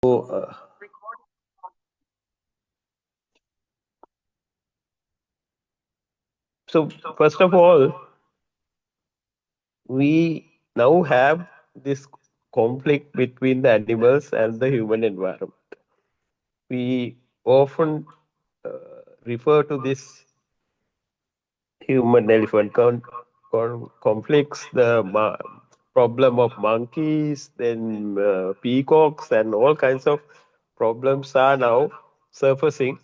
so first of all, we now have this conflict between the animals and the human environment. We often refer to this human elephant conflicts, the problem of monkeys, then peacocks, and all kinds of problems are now surfacing,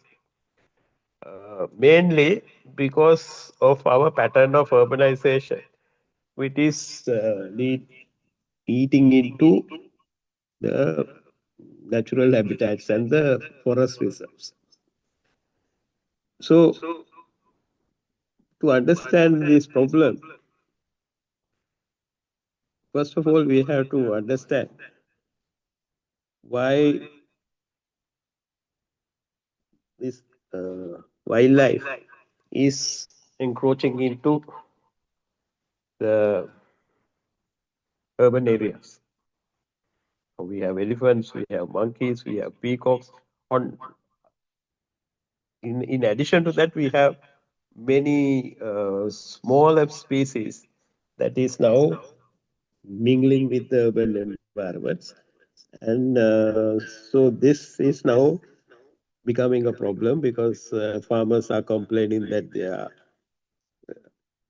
mainly because of our pattern of urbanization, which is eating into the natural habitats and the forest reserves. So, to understand this problem, first of all, we have to understand why this wildlife is encroaching into the urban areas. We have elephants, we have monkeys, we have peacocks. On in addition to that, we have many smaller species that is now mingling with the urban environments, and so this is now becoming a problem because farmers are complaining that their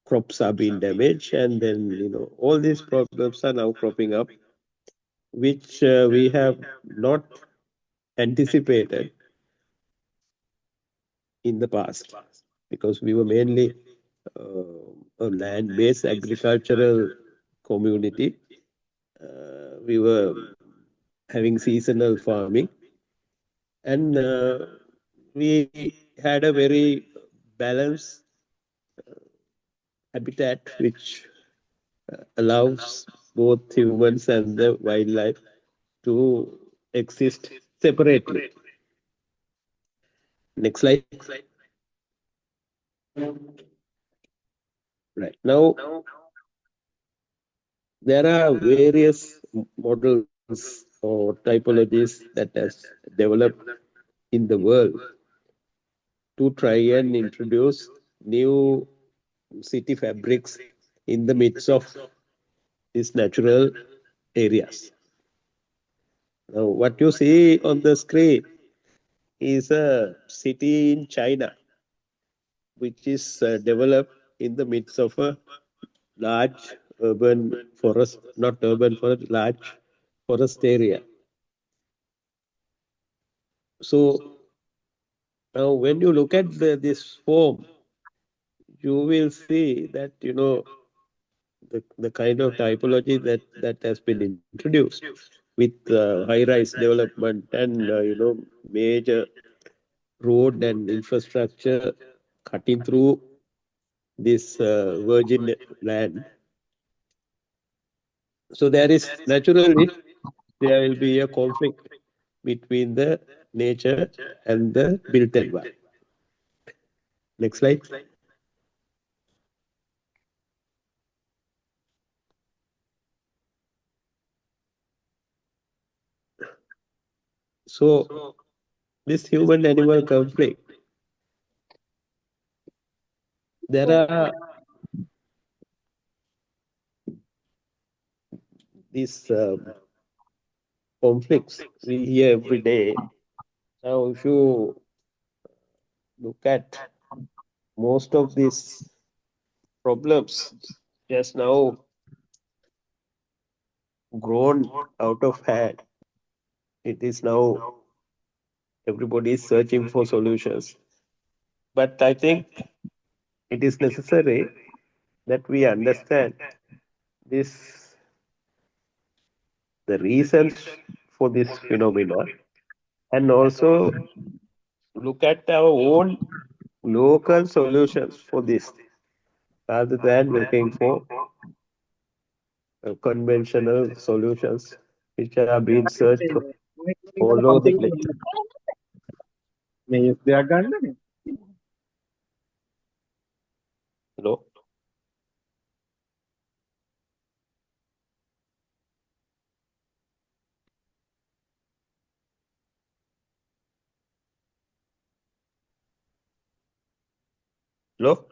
crops are being damaged, and then all these problems are now cropping up, which we have not anticipated in the past because we were mainly a land-based agricultural community. We were having seasonal farming, and we had a very balanced habitat which allows both humans and the wildlife to exist separately. Next slide. Right. Now, there are various models or typologies that has developed in the world to try and introduce new city fabrics in the midst of these natural areas. Now, what you see on the screen is a city in China, which is developed in the midst of a large urban forest, not urban forest, large forest area. So now when you look at this form, you will see that, the kind of typology that has been introduced with high-rise development and, major road and infrastructure cutting through this virgin land. So there is naturally there will be a conflict between the nature and the built environment. Next slide. So this human-animal conflict, there are these conflicts we hear every day. Now, if you look at most of these problems, just now grown out of hand. It is now everybody is searching for solutions. But I think it is necessary that we understand this, the reasons for this phenomenon, and also look at our own local solutions for this rather than looking for conventional solutions which are being searched all over the place. Hello? Hello?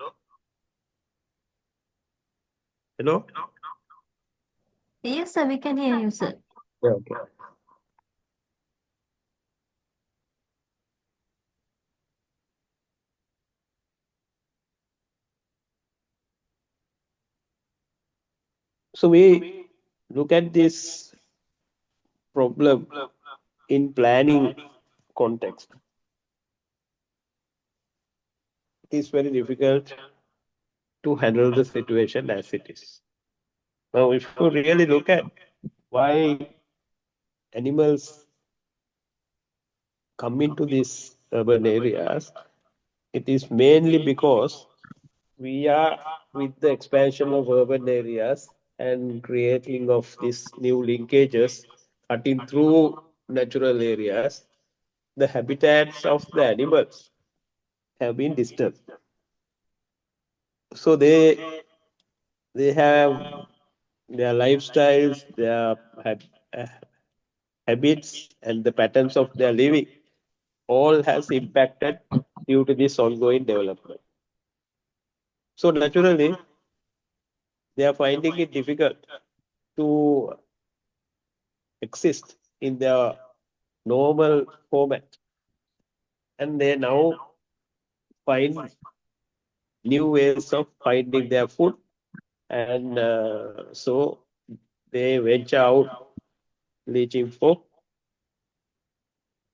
Hello? Yes, sir, we can hear you, sir. Yeah, okay. So we look at this problem in planning context. It is very difficult to handle the situation as it is. Now, if you really look at why animals come into these urban areas, it is mainly because we are with the expansion of urban areas and creating of these new linkages cutting through natural areas, the habitats of the animals have been disturbed. So they have their lifestyles, their uh, habits, and the patterns of their living all has impacted due to this ongoing development. So naturally, they are finding it difficult to exist in their normal format, and they now find new ways of finding their food, and so they venture out reaching for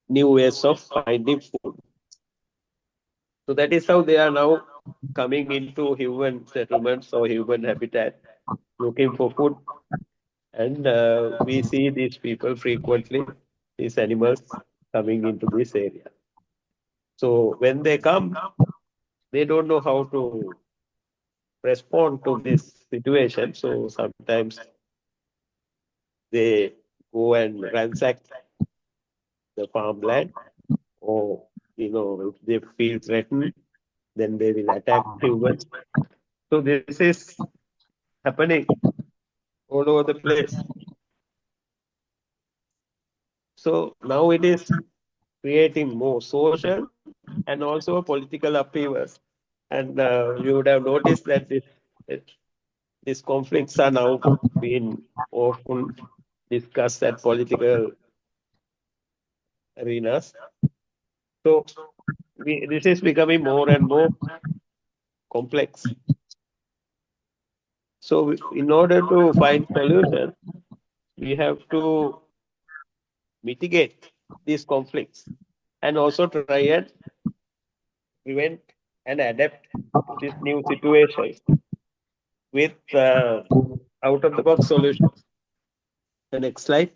new ways of finding food. So that is how they are now coming into human settlements or human habitat, looking for food. And we see these people frequently, these animals coming into this area. So when they come, they don't know how to respond to this situation. So sometimes they go and ransack the farmland, or if they feel threatened, then they will attack humans. So this is happening all over the place. So now it is creating more social and also political upheavals. And you would have noticed that these conflicts are now being often discussed at political arenas. So this is becoming more and more complex. So in order to find solutions, we have to mitigate these conflicts and also try and prevent and adapt to this new situation with out of the box solutions. The next slide.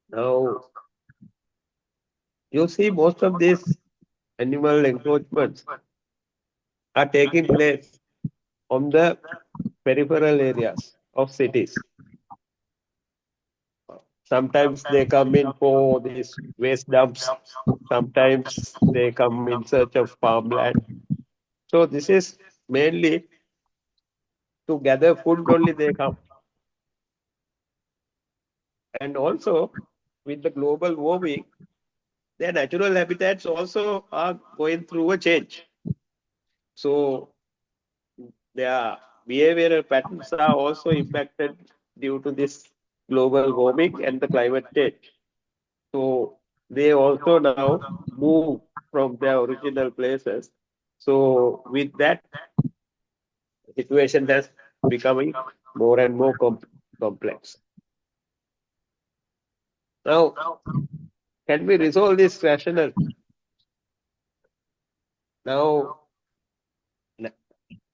Now you see most of these animal encroachments are taking place on the peripheral areas of cities. Sometimes they come in for these waste dumps. Sometimes they come in search of farmland. So this is mainly to gather food only they come. And also with the global warming, their natural habitats also are going through a change. So their behavioral patterns are also impacted due to this global warming and the climate change. So they also now move from their original places. So with that, situation has becoming more and more complex. Now, can we resolve this rational? Now,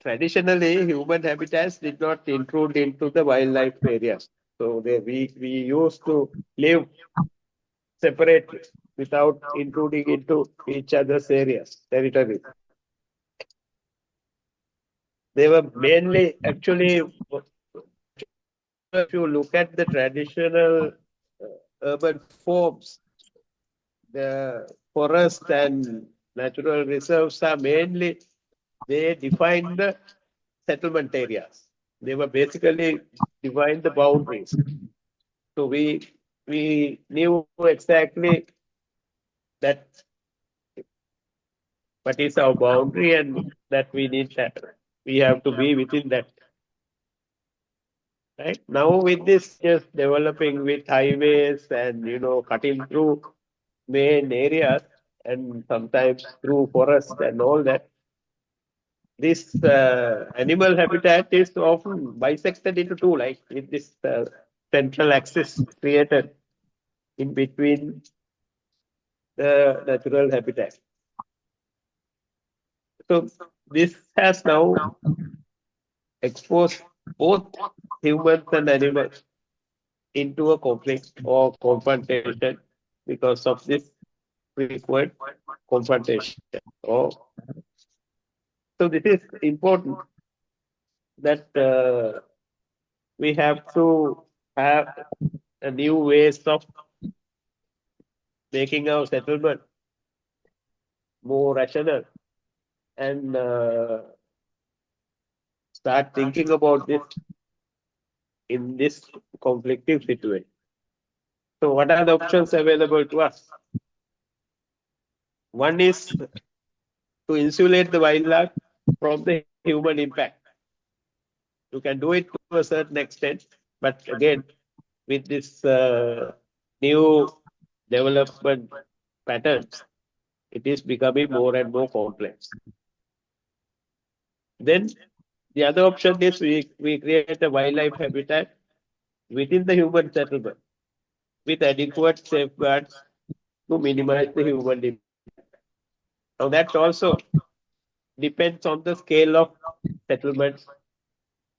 traditionally, human habitats did not intrude into the wildlife areas. So we used to live separately without intruding into each other's areas, territories. They were mainly actually, if you look at the traditional urban forms, the forest and natural reserves are mainly, they define the settlement areas. They were basically define the boundaries. So we knew exactly that what is our boundary and that we need that we have to be within that. Right now, with this just developing with highways and cutting through main areas and sometimes through forest and all that, this animal habitat is often bisected into two, like with this central axis created in between the natural habitat. So this has now exposed both humans and animals into a conflict or confrontation because of this frequent confrontation. So this is important that we have to have a new ways of making our settlement more rational and start thinking about this in this conflictive situation. So what are the options available to us? One is to insulate the wildlife from the human impact. You can do it to a certain extent, but again, with this new development patterns, it is becoming more and more complex. Then the other option is we create a wildlife habitat within the human settlement with adequate safeguards to minimize the human impact. Now that also depends on the scale of settlements,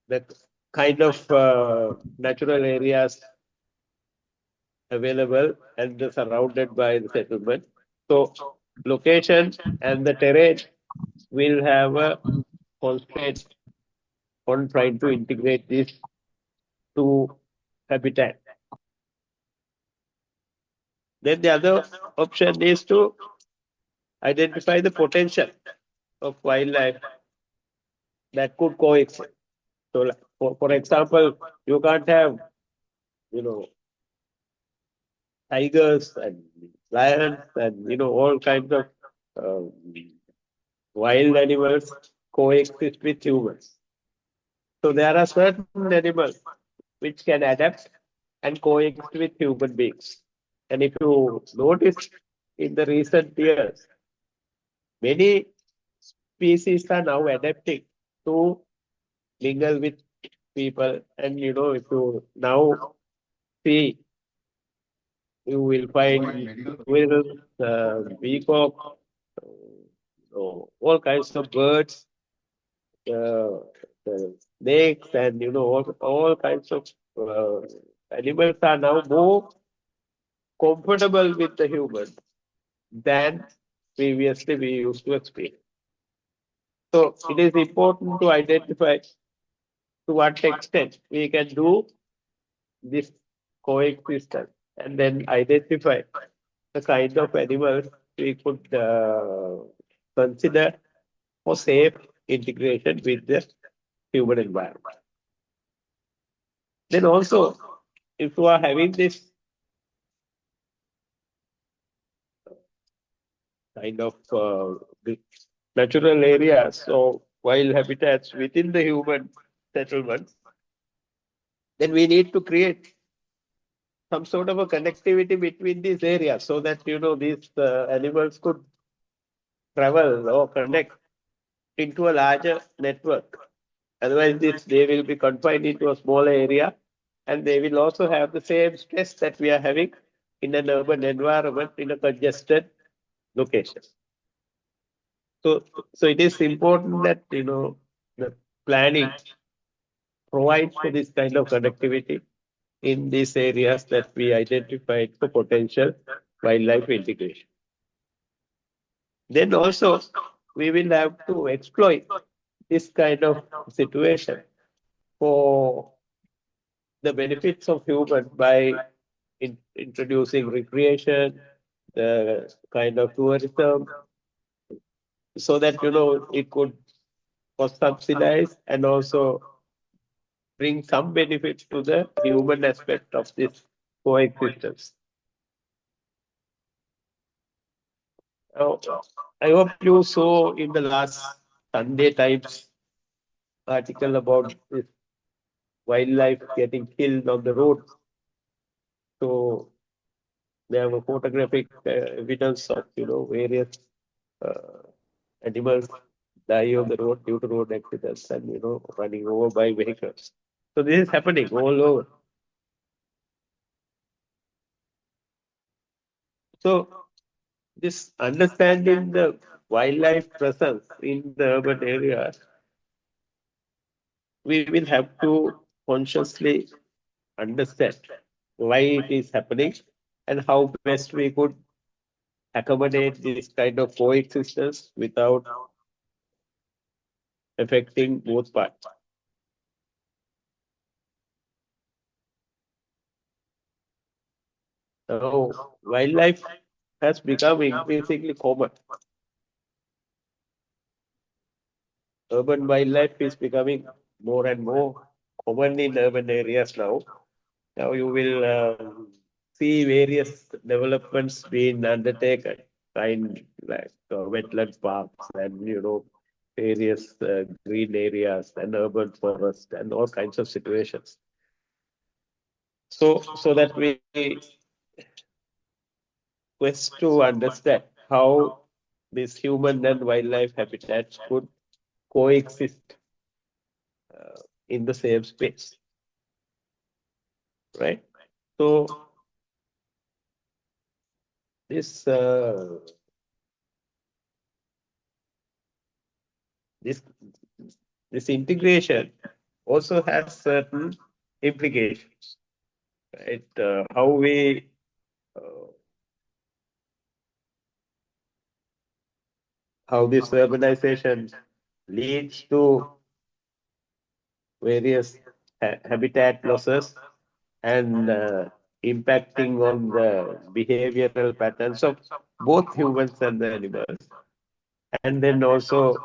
the kind of natural areas available and surrounded by the settlement. So location and the terrain will have a constraint on trying to integrate these two habitat. Then the other option is to identify the potential of wildlife that could coexist. So, like, for example, you can't have, you know, tigers and lions and all kinds of um, wild animals coexist with humans. So there are certain animals which can adapt and coexist with human beings. And if you notice in the recent years, many species are now adapting to mingle with people. And if you now see, you will find squirrels, peacock, all kinds of birds, snakes, and all kinds of animals are now more comfortable with the human than previously we used to experience. So it is important to identify to what extent we can do this coexistence and then identify the kind of animals we could consider for safe integration with the human environment. Then also, if you are having this kind of natural areas or wild habitats within the human settlements, then we need to create some sort of a connectivity between these areas so that these animals could travel or connect into a larger network. Otherwise, they will be confined into a smaller area, and they will also have the same stress that we are having in an urban environment in a congested location. So, so it is important that the planning provides for this kind of connectivity in these areas that we identified for potential wildlife integration. Then also, we will have to exploit this kind of situation for the benefits of human by introducing recreation, the kind of tourism, so that it could cost subsidize and also bring some benefits to the human aspect of this coexistence. Now, I hope you saw in the last Sunday Times article about this wildlife getting killed on the road. So there were photographic evidence of various uh, animals die on the road due to road accidents and running over by vehicles. So this is happening all over. So this understanding the wildlife presence in the urban areas, we will have to consciously understand why it is happening and how best we could accommodate this kind of coexistence without affecting both parts. Now, wildlife has become increasingly common. Urban wildlife is becoming more and more common in urban areas now. Now you will see various developments being undertaken, kind like wetland parks and various green areas and urban forest and all kinds of situations. So that we quest to understand how this human and wildlife habitats could coexist in the same space, right? So this this this integration also has certain implications, right? Uh, how this urbanization leads to various habitat losses and impacting on the behavioral patterns of both humans and the animals. And then also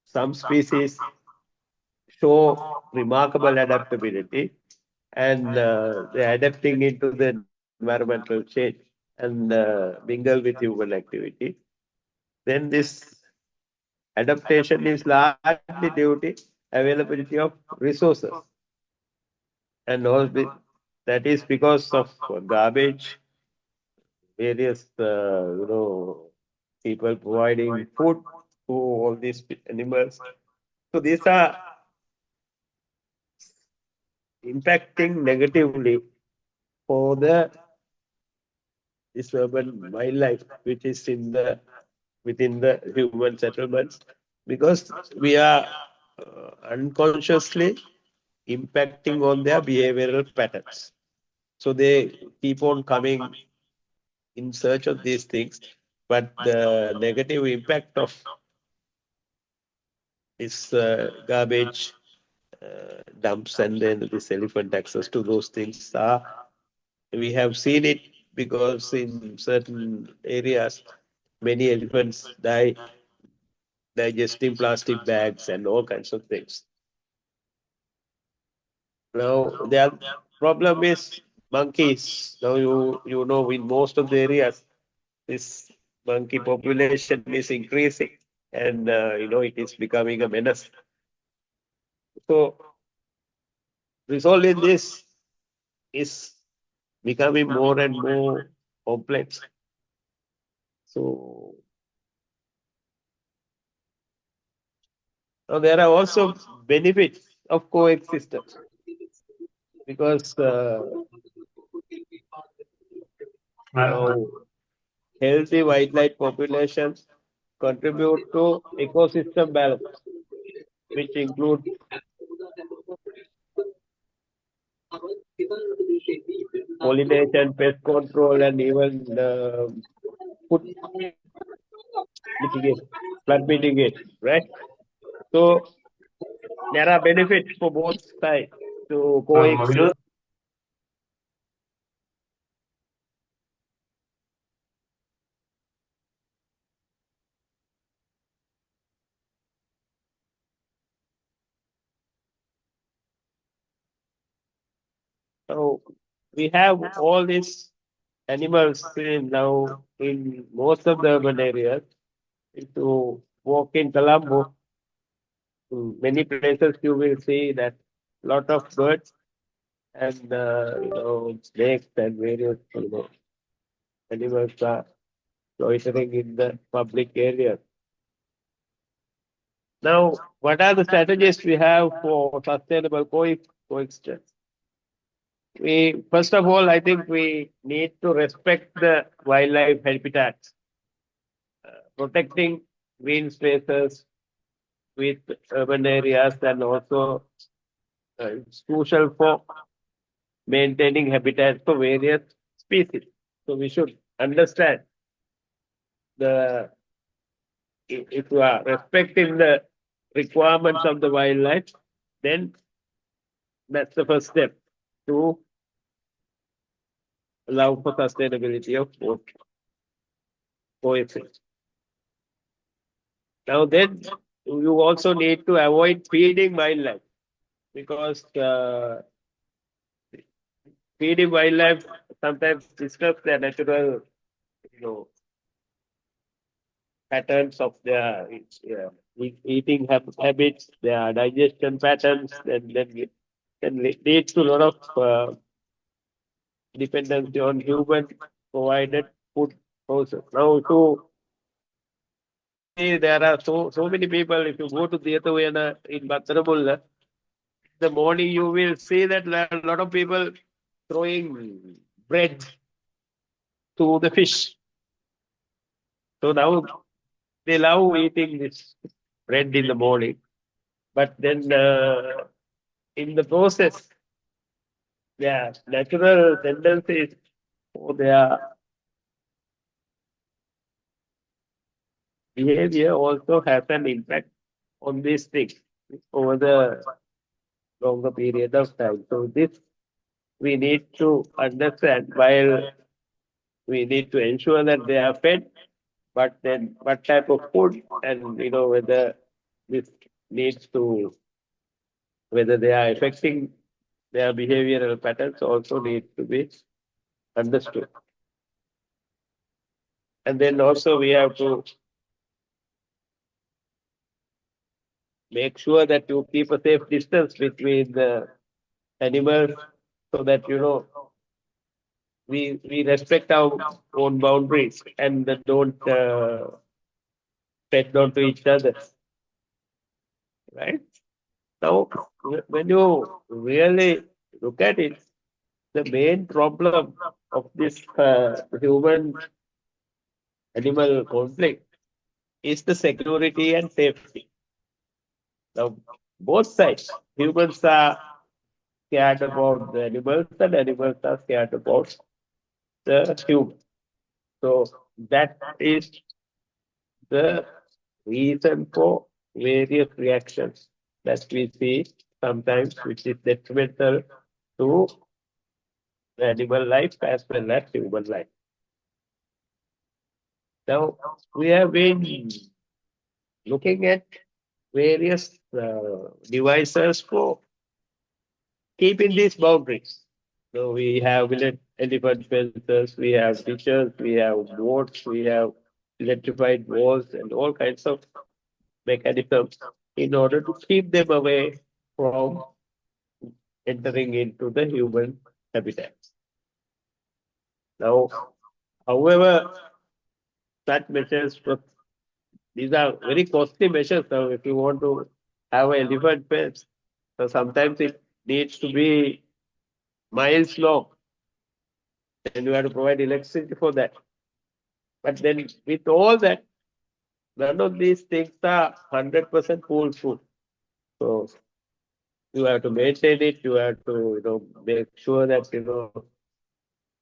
some species show remarkable adaptability and they're adapting into the environmental change and mingle with human activity. Then this adaptation is largely due to availability of resources, and all that is because of garbage, various people providing food to all these animals. So these are impacting negatively for the this urban wildlife which is in the within the human settlements, because we are unconsciously impacting on their behavioral patterns. So they keep on coming in search of these things, but the negative impact of this garbage dumps and then this elephant access to those things are, we have seen it because in certain areas many elephants die digesting plastic bags and all kinds of things. Now, the problem is monkeys. Now, in most of the areas, this monkey population is increasing, and it is becoming a menace. So, resolving this is becoming more and more complex. So, now there are also benefits of coexistence because now healthy wildlife populations contribute to ecosystem balance, which include pollination, pest control, and even food mitigation, flood mitigation, right? So there are benefits for both sides to coexist. So we have all these animals in now in most of the urban areas. If you walk in Colombo, in many places you will see that lot of birds and snakes and various animals are loitering in the public areas. Now, what are the strategies we have for sustainable coexistence? We first of all, I think we need to respect the wildlife habitats, protecting green spaces with urban areas, and also it's crucial for maintaining habitats for various species. So we should understand the if you are respecting the requirements of the wildlife, then that's the first step to allow for sustainability of both coexist. Now then, you also need to avoid feeding wildlife because feeding wildlife sometimes disrupts their natural, you know, patterns of their eating habits, their digestion patterns, and then it can lead to a lot of dependency on human provided food sources. Now, to see there are so many people. If you go to Theathavayana in Battaramulla, the morning you will see that there are a lot of people throwing bread to the fish. So now they love eating this bread in the morning. But then in the process, their natural tendencies or their behavior also has an impact on these things over the longer period of time. So this we need to understand while we need to ensure that they are fed, but then what type of food and whether this needs to whether they are affecting their behavioral patterns also need to be understood. And then also we have to make sure that you keep a safe distance between the animals so that we respect our own boundaries and don't tread onto each other, right? Now, when you really look at it, the main problem of this human-animal conflict is the security and safety. Now, both sides, humans are scared about the animals and animals are scared about the humans. So that is the reason for various reactions that we see sometimes, which is detrimental to the animal life as well as human life. Now, we have been looking at various devices for keeping these boundaries. So we have elephant fences, we have ditches, we have boats, we have electrified walls, and all kinds of mechanisms in order to keep them away from entering into the human habitats. Now, however, such measures, these are very costly measures. So if you want to have an elephant fence, so sometimes it needs to be miles long, and you have to provide electricity for that. But then with all that, none of these things are 100% foolproof. So you have to maintain it. You have to, make sure that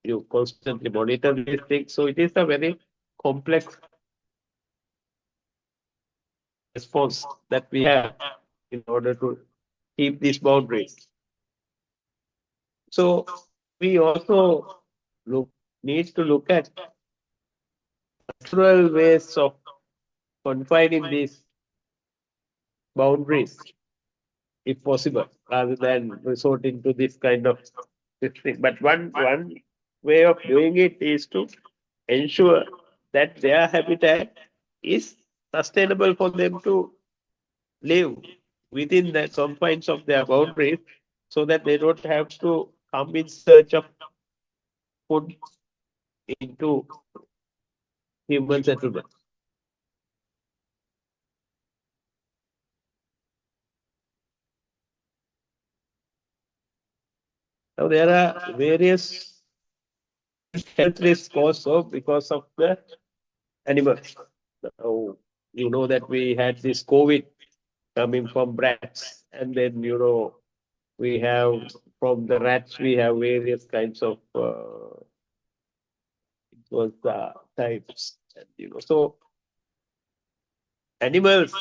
you constantly monitor these things. So it is a very complex response that we have in order to keep these boundaries. So we also look need to look at natural ways of confining these boundaries, if possible, rather than resorting to this kind of But one way of doing it is to ensure that their habitat is sustainable for them to live within the confines of their boundaries, so that they don't have to come in search of food into human settlement. Now there are various health risks also because of the animals. Now you know that we had this COVID coming from rats, and then we have from the rats we have various kinds of it was types, and so animals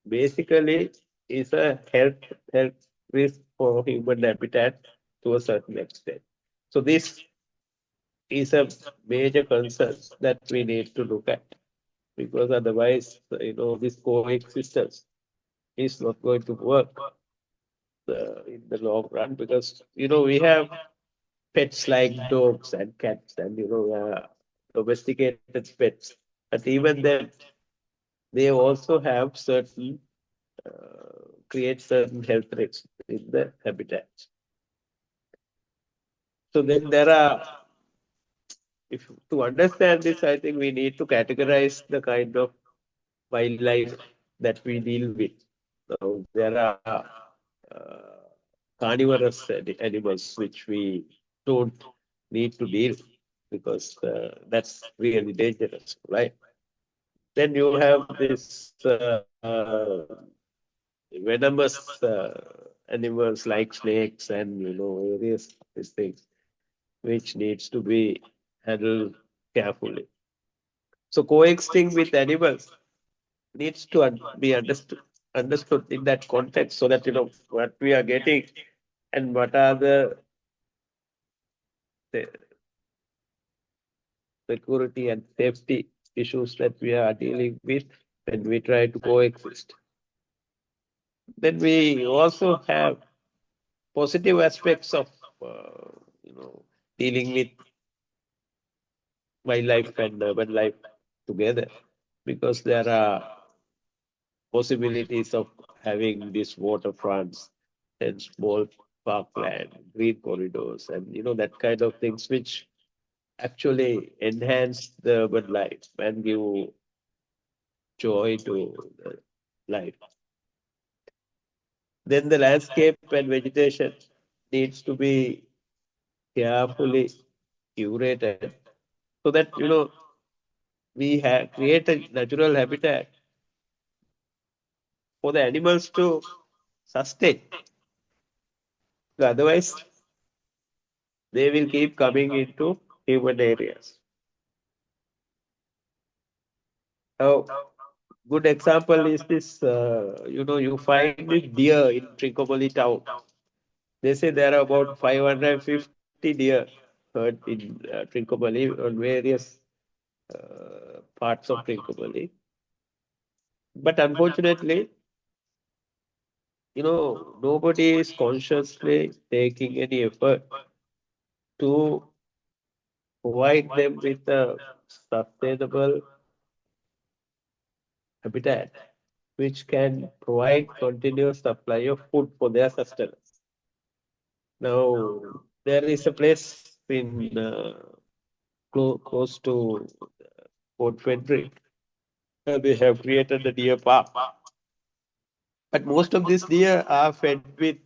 basically is a health risk for human habitat to a certain extent. So this is a major concern that we need to look at, because otherwise, this coexistence is not going to work in the long run, because we have pets like dogs and cats and domesticated pets, but even then they also have certain create certain health risks in the habitats. So then there are, if to understand this, I think we need to categorize the kind of wildlife that we deal with. So there are carnivorous animals which we don't need to deal, because that's really dangerous, right? Then you have this venomous animals like snakes and various these things which needs to be handled carefully. So coexisting with animals needs to be understood in that context, so that what we are getting and what are the security and safety issues that we are dealing with when we try to coexist. Then we also have positive aspects of you know dealing with wildlife and urban life together, because there are possibilities of having these waterfronts and small parkland, green corridors, and that kind of things which actually enhance the urban life and give joy to the life. Then the landscape and vegetation needs to be carefully curated, so that we have create a natural habitat for the animals to sustain. Otherwise, they will keep coming into human areas. Now, good example is this. You find this deer in Trincomalee town. They say there are about 550 deer heard in Trincomalee on various parts of Trincomalee. But unfortunately, nobody is consciously taking any effort to provide them with a sustainable habitat which can provide continuous supply of food for their sustenance. Now, there is a place in close to Port Frederick. They have created a deer park, but most of these deer are fed with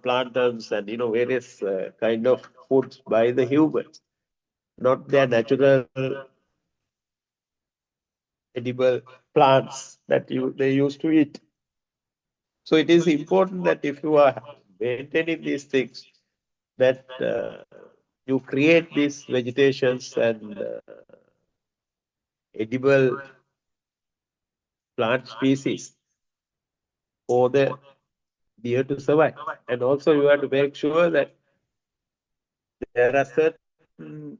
plantains and various kind of foods by the humans, not their natural edible plants that they used to eat. So it is important that if you are maintaining these things, that you create these vegetations and edible plant species for the deer to survive. And also you have to make sure that there are certain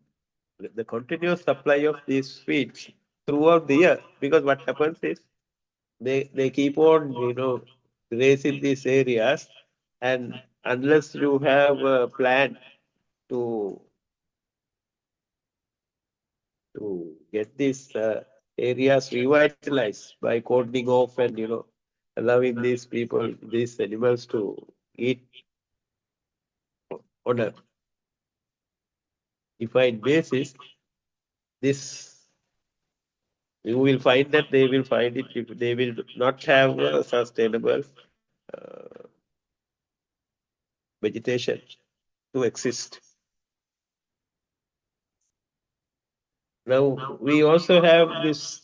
the continuous supply of these feeds throughout the year. Because what happens is they keep on grazing these areas, and unless you have a plan to get these areas revitalized by cordoning off and allowing these people, these animals to eat on a defined basis, this you will find that they will find it if they will not have a sustainable uh, vegetation to exist. Now we also have this.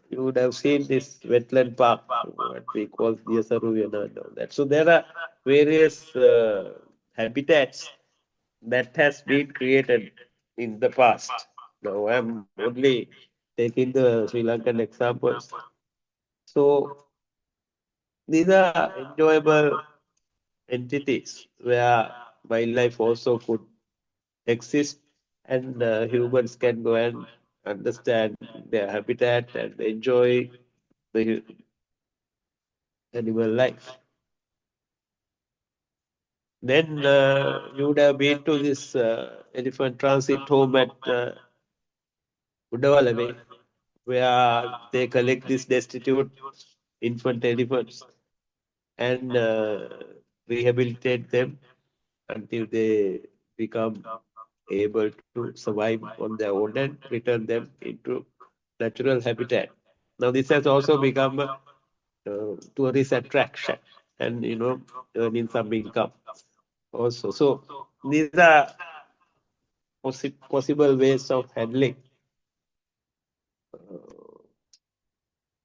You would have seen this wetland park, what we call the Vavuniya and all that. So there are various habitats that has been created in the past. Now I'm only taking the Sri Lankan examples. So these are enjoyable entities where wildlife also could exist and humans can go and understand their habitat and enjoy the animal life. Then you would have been to this elephant transit home at Udawalame, where they collect these destitute infant elephants and rehabilitate them until they become able to survive on their own and return them into natural habitat. Now this has also become a tourist attraction and earning some income also. So these are possible ways of handling uh,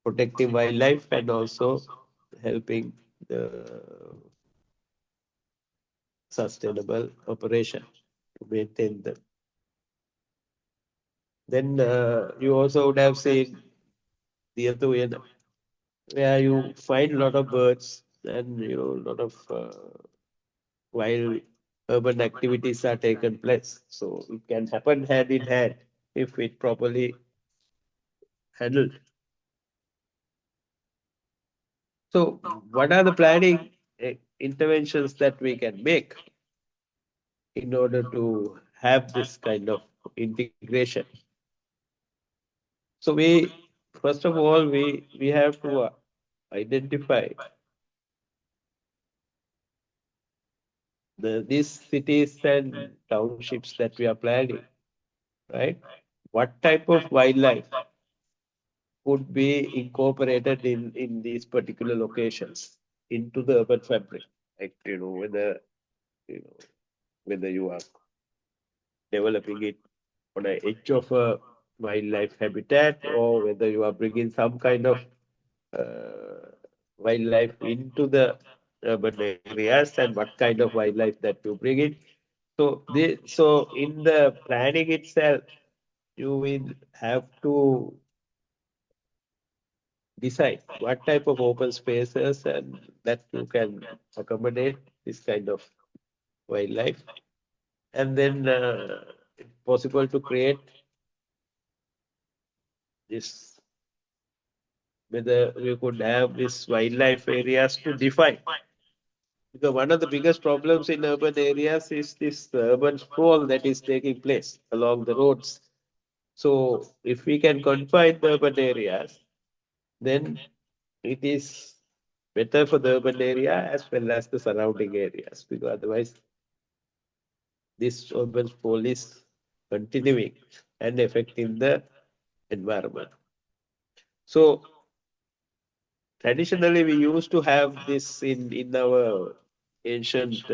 protecting wildlife and also helping the sustainable operation to maintain them. Then you also would have seen the other way, where you find a lot of birds and a lot of wild urban activities are taken place. So it can happen hand in hand if it properly handled. So what are the planning interventions that we can make in order to have this kind of integration? So we, first of all, we have to identify these cities and townships that we are planning, right? What type of wildlife could be incorporated in these particular locations into the urban fabric? Like, you know, whether you are developing it on the edge of a wildlife habitat or whether you are bringing some kind of uh, wildlife into the urban areas and what kind of wildlife that you bring in. So in the planning itself, you will have to decide what type of open spaces and that you can accommodate this kind of wildlife, and then it's possible to create this, whether we could have these wildlife areas to define. Because one of the biggest problems in urban areas is this urban sprawl that is taking place along the roads. So if we can confine the urban areas, then it is better for the urban area as well as the surrounding areas, because otherwise this urban sprawl is continuing and affecting the environment. So traditionally we used to have this in our ancient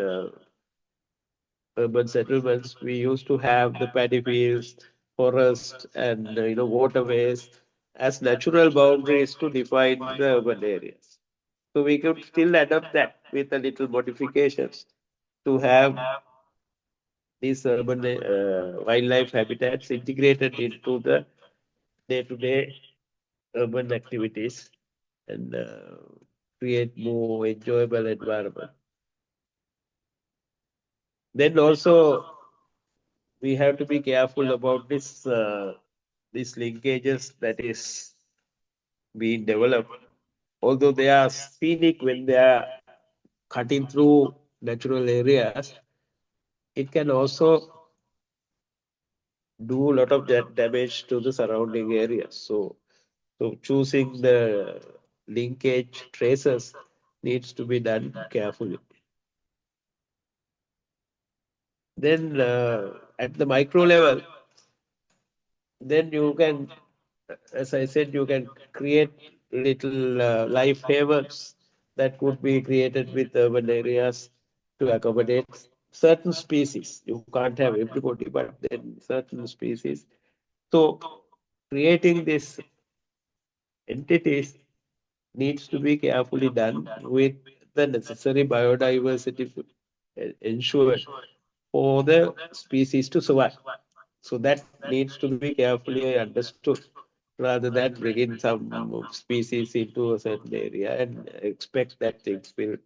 urban settlements. We used to have the paddy fields, forest, and waterways as natural boundaries to define the urban areas. So we could still adapt that with a little modifications to have these urban wildlife habitats integrated into the day-to-day urban activities and create more enjoyable environment. Then also we have to be careful about this these linkages that is being developed. Although they are scenic when they are cutting through natural areas, it can also do a lot of that damage to the surrounding areas. So choosing the linkage traces needs to be done carefully. Then at the micro level, then you can, as I said, you can create little life havens that could be created with urban areas to accommodate certain species. You can't have everybody, but then certain species. So creating these entities needs to be carefully done with the necessary biodiversity ensured for the species to survive. So that needs to be carefully understood rather than bringing some species into a certain area and expect that things will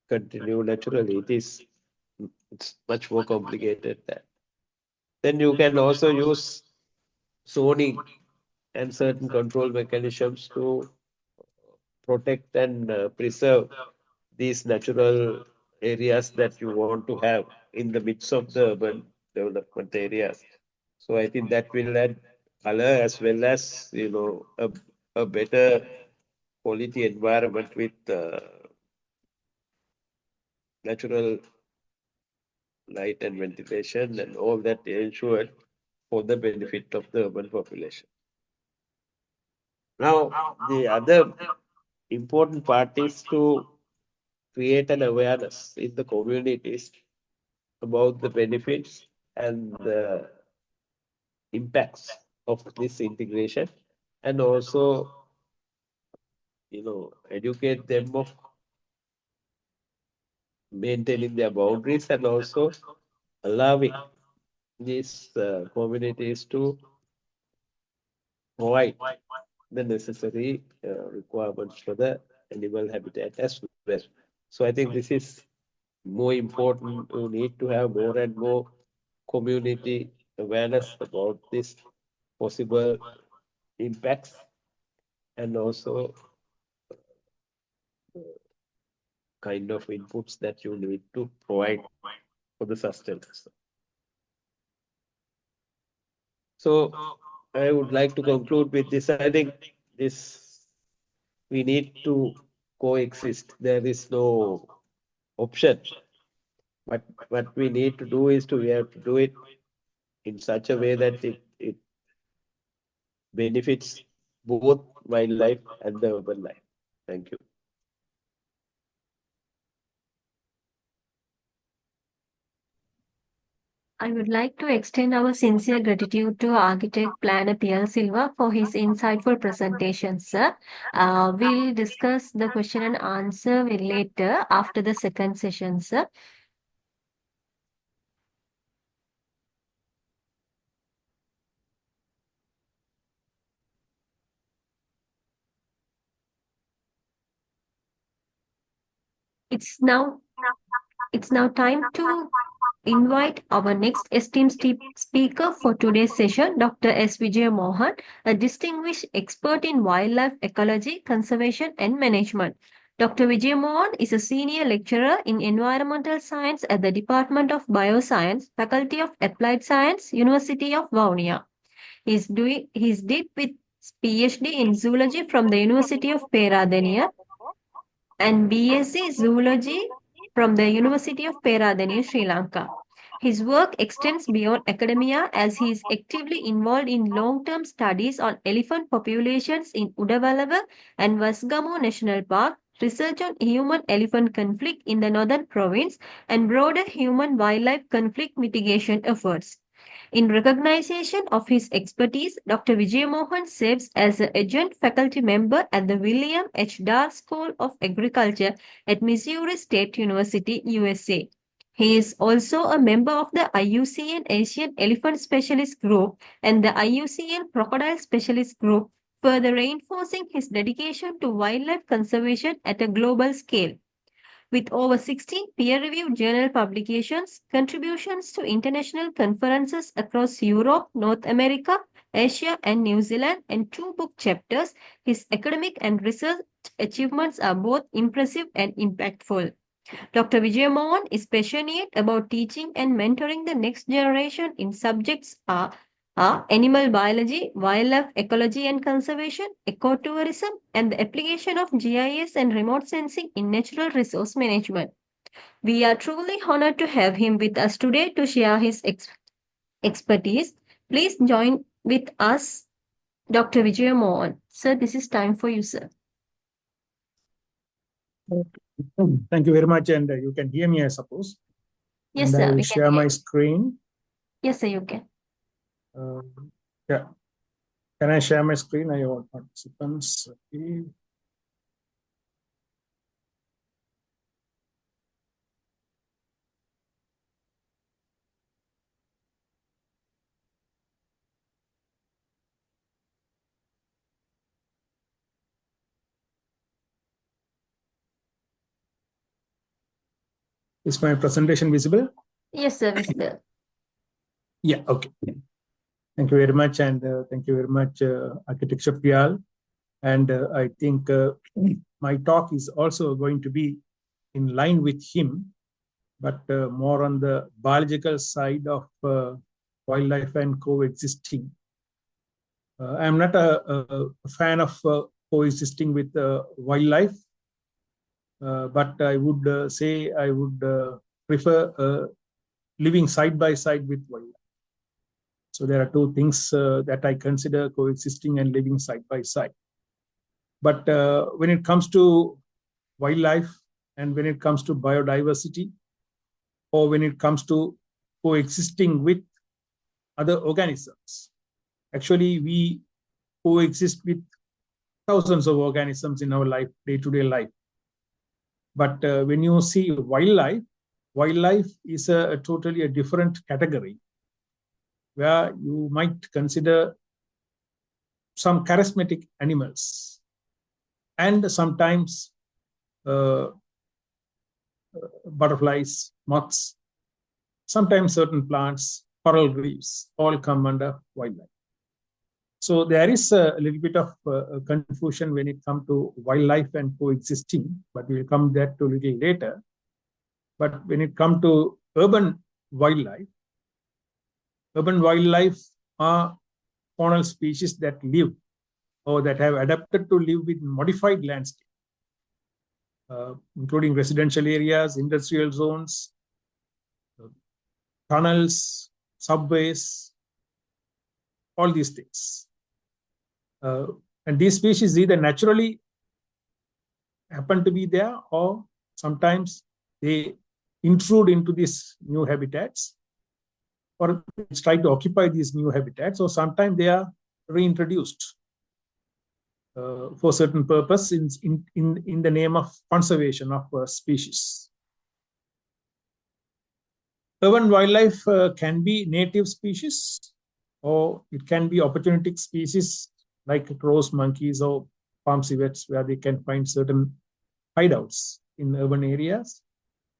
continue naturally. It's much more complicated than. Then you can also use zoning and certain control mechanisms to protect and preserve these natural areas that you want to have in the midst of the urban development areas. So I think that will add color as well as a better quality environment with natural light and ventilation and all that ensured for the benefit of the urban population. Now, the other important part is to create an awareness in the communities about the benefits and the impacts of this integration, and also educate them of maintaining their boundaries and also allowing these communities to provide the necessary requirements for the animal habitat as well. So I think this is more important. We need to have more and more community awareness about this possible impacts and also kind of inputs that you need to provide for the sustenance. So I would like to conclude with this. I think this we need to coexist. There is no option. But what we need to do is we have to do it in such a way that it benefits both wildlife and the urban life. Thank you. I would like to extend our sincere gratitude to architect planner Piyal Silva for his insightful presentation, sir. We'll discuss the question and answer later after the second session, sir. It's now it's now time to invite our next esteemed speaker for today's session, Dr. S. Wijeyamohan, a distinguished expert in wildlife ecology, conservation, and management. Dr. Wijeyamohan is a senior lecturer in environmental science at the Department of Bioscience, Faculty of Applied Science, University of Vavuniya. He's did with PhD in zoology from the University of Peradeniya and BSc Zoology from the University of Peradeniya, Sri Lanka. His work extends beyond academia as he is actively involved in long-term studies on elephant populations in Udawalawa and Wasgamu National Park, research on human-elephant conflict in the northern province, and broader human-wildlife conflict mitigation efforts. In recognition of his expertise, Dr. Wijeyamohan serves as an adjunct faculty member at the William H. Darr School of Agriculture at Missouri State University, USA. He is also a member of the IUCN Asian Elephant Specialist Group and the IUCN Crocodile Specialist Group, further reinforcing his dedication to wildlife conservation at a global scale. With over 16 peer-reviewed journal publications, contributions to international conferences across Europe, North America, Asia, and New Zealand, and two book chapters, his academic and research achievements are both impressive and impactful. Dr. Wijeyamohan is passionate about teaching and mentoring the next generation in subjects are animal biology, wildlife ecology and conservation, ecotourism, and the application of GIS and remote sensing in natural resource management. We are truly honored to have him with us today to share his expertise. Please join with us, Dr. Wijeyamohan. Sir, this is time for you, sir. Thank you very much, and you can hear me, I suppose. Yes, and sir. I will We can share hear my you. screen. Yes, sir, you can. Yeah. Can I share my screen? I want participants. Okay. Is my presentation visible? Yes, sir, visible. Yeah, okay. Thank you very much, and thank you very much, Architecture Piyal. And I think my talk is also going to be in line with him, but more on the biological side of wildlife and coexisting. I'm not a fan of coexisting with wildlife, but I would say I would prefer living side by side with wildlife. So there are two things that I consider coexisting and living side by side. But when it comes to wildlife and when it comes to biodiversity, or when it comes to coexisting with other organisms, actually we coexist with thousands of organisms in our life, day-to-day life. But when you see wildlife, wildlife is a totally different category, where you might consider some charismatic animals and sometimes butterflies, moths, sometimes certain plants, coral reefs, all come under wildlife. So there is a little bit of confusion when it comes to wildlife and coexisting, but we'll come that to a little later. But when it comes to urban wildlife are faunal species that live or that have adapted to live with modified landscape, including residential areas, industrial zones, tunnels, subways, all these things. And these species either naturally happen to be there, or sometimes they intrude into these new habitats, or try to occupy these new habitats, or sometimes they are reintroduced for certain purpose in the name of conservation of species. Urban wildlife can be native species, or it can be opportunistic species like crows, monkeys, or palm civets, where they can find certain hideouts in urban areas.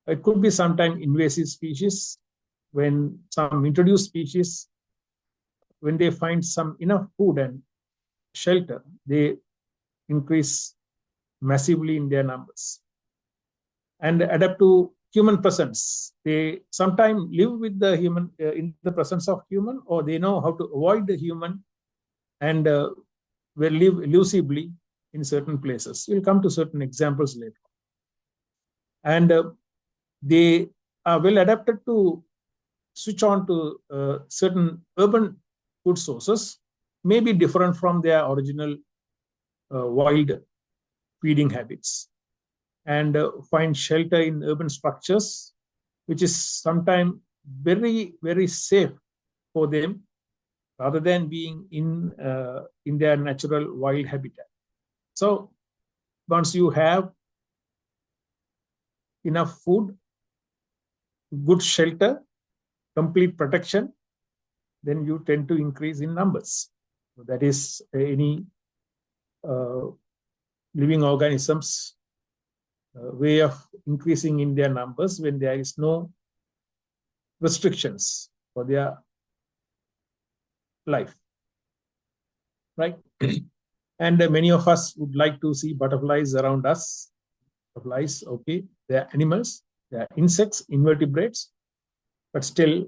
It could be sometimes invasive species, when some introduced species, when they find some enough food and shelter, they increase massively in their numbers and adapt to human presence. They sometimes live with the human in the presence of human, or they know how to avoid the human and will live elusively in certain places. We'll come to certain examples later. And they are well adapted to switch on to certain urban food sources, may be different from their original wild feeding habits, and find shelter in urban structures, which is sometimes very, very safe for them, rather than being in their natural wild habitat. So once you have enough food, good shelter, complete protection, then you tend to increase in numbers. So that is any living organisms way of increasing in their numbers when there is no restrictions for their life, right? And many of us would like to see butterflies around us, butterflies, okay, they are animals, they are insects, invertebrates, but still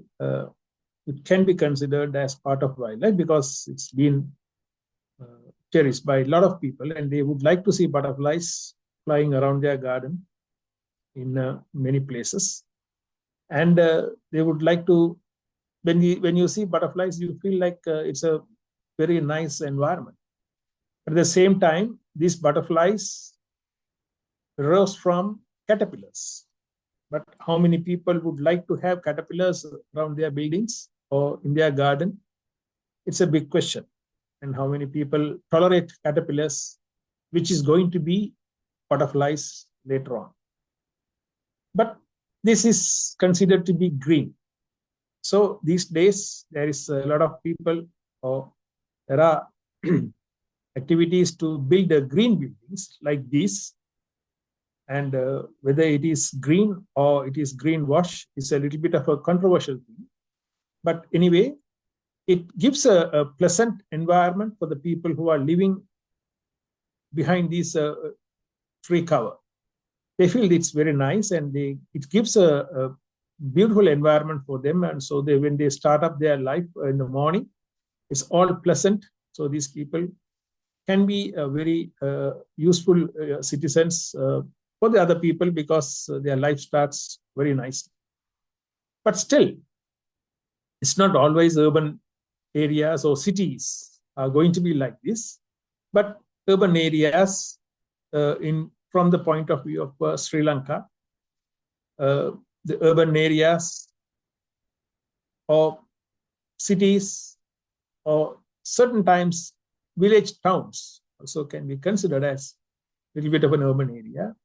it can be considered as part of wildlife because it's been cherished by a lot of people, and they would like to see butterflies flying around their garden in many places. And they would like to, when you see butterflies, you feel like it's a very nice environment. But at the same time, these butterflies rose from caterpillars. But how many people would like to have caterpillars around their buildings or in their garden? It's a big question. And how many people tolerate caterpillars, which is going to be butterflies later on. But this is considered to be green. So these days, there is a lot of people, or there are activities to build green buildings like these. And whether it is green or it is greenwash is a little bit of a controversial thing. But anyway, it gives a pleasant environment for the people who are living behind this tree cover. They feel it's very nice, and it gives a beautiful environment for them. And so when they start up their life in the morning, it's all pleasant. So these people can be very useful citizens for the other people because their life starts very nicely. But still, it's not always urban areas or cities are going to be like this. But urban areas, from the point of view of Sri Lanka, the urban areas or cities or certain times village towns also can be considered as a little bit of an urban area.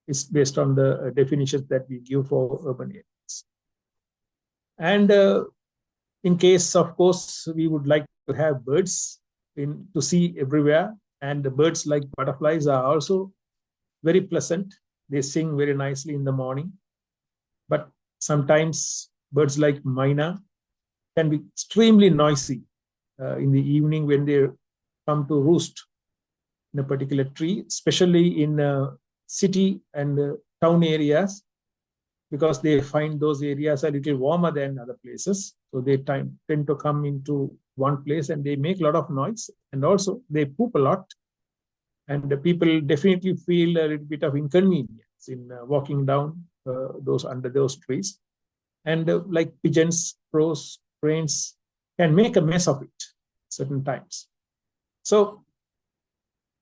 It's based on the definitions that we give for urban areas. And in case, of course, we would like to have birds to see everywhere. And the birds like butterflies are also very pleasant. They sing very nicely in the morning. But sometimes birds like myna can be extremely noisy in the evening when they come to roost in a particular tree, especially in city and town areas, because they find those areas a little warmer than other places. So they tend to come into one place and they make a lot of noise, and also they poop a lot. And the people definitely feel a little bit of inconvenience in walking down under those trees. And like pigeons, crows, cranes can make a mess of it certain times. So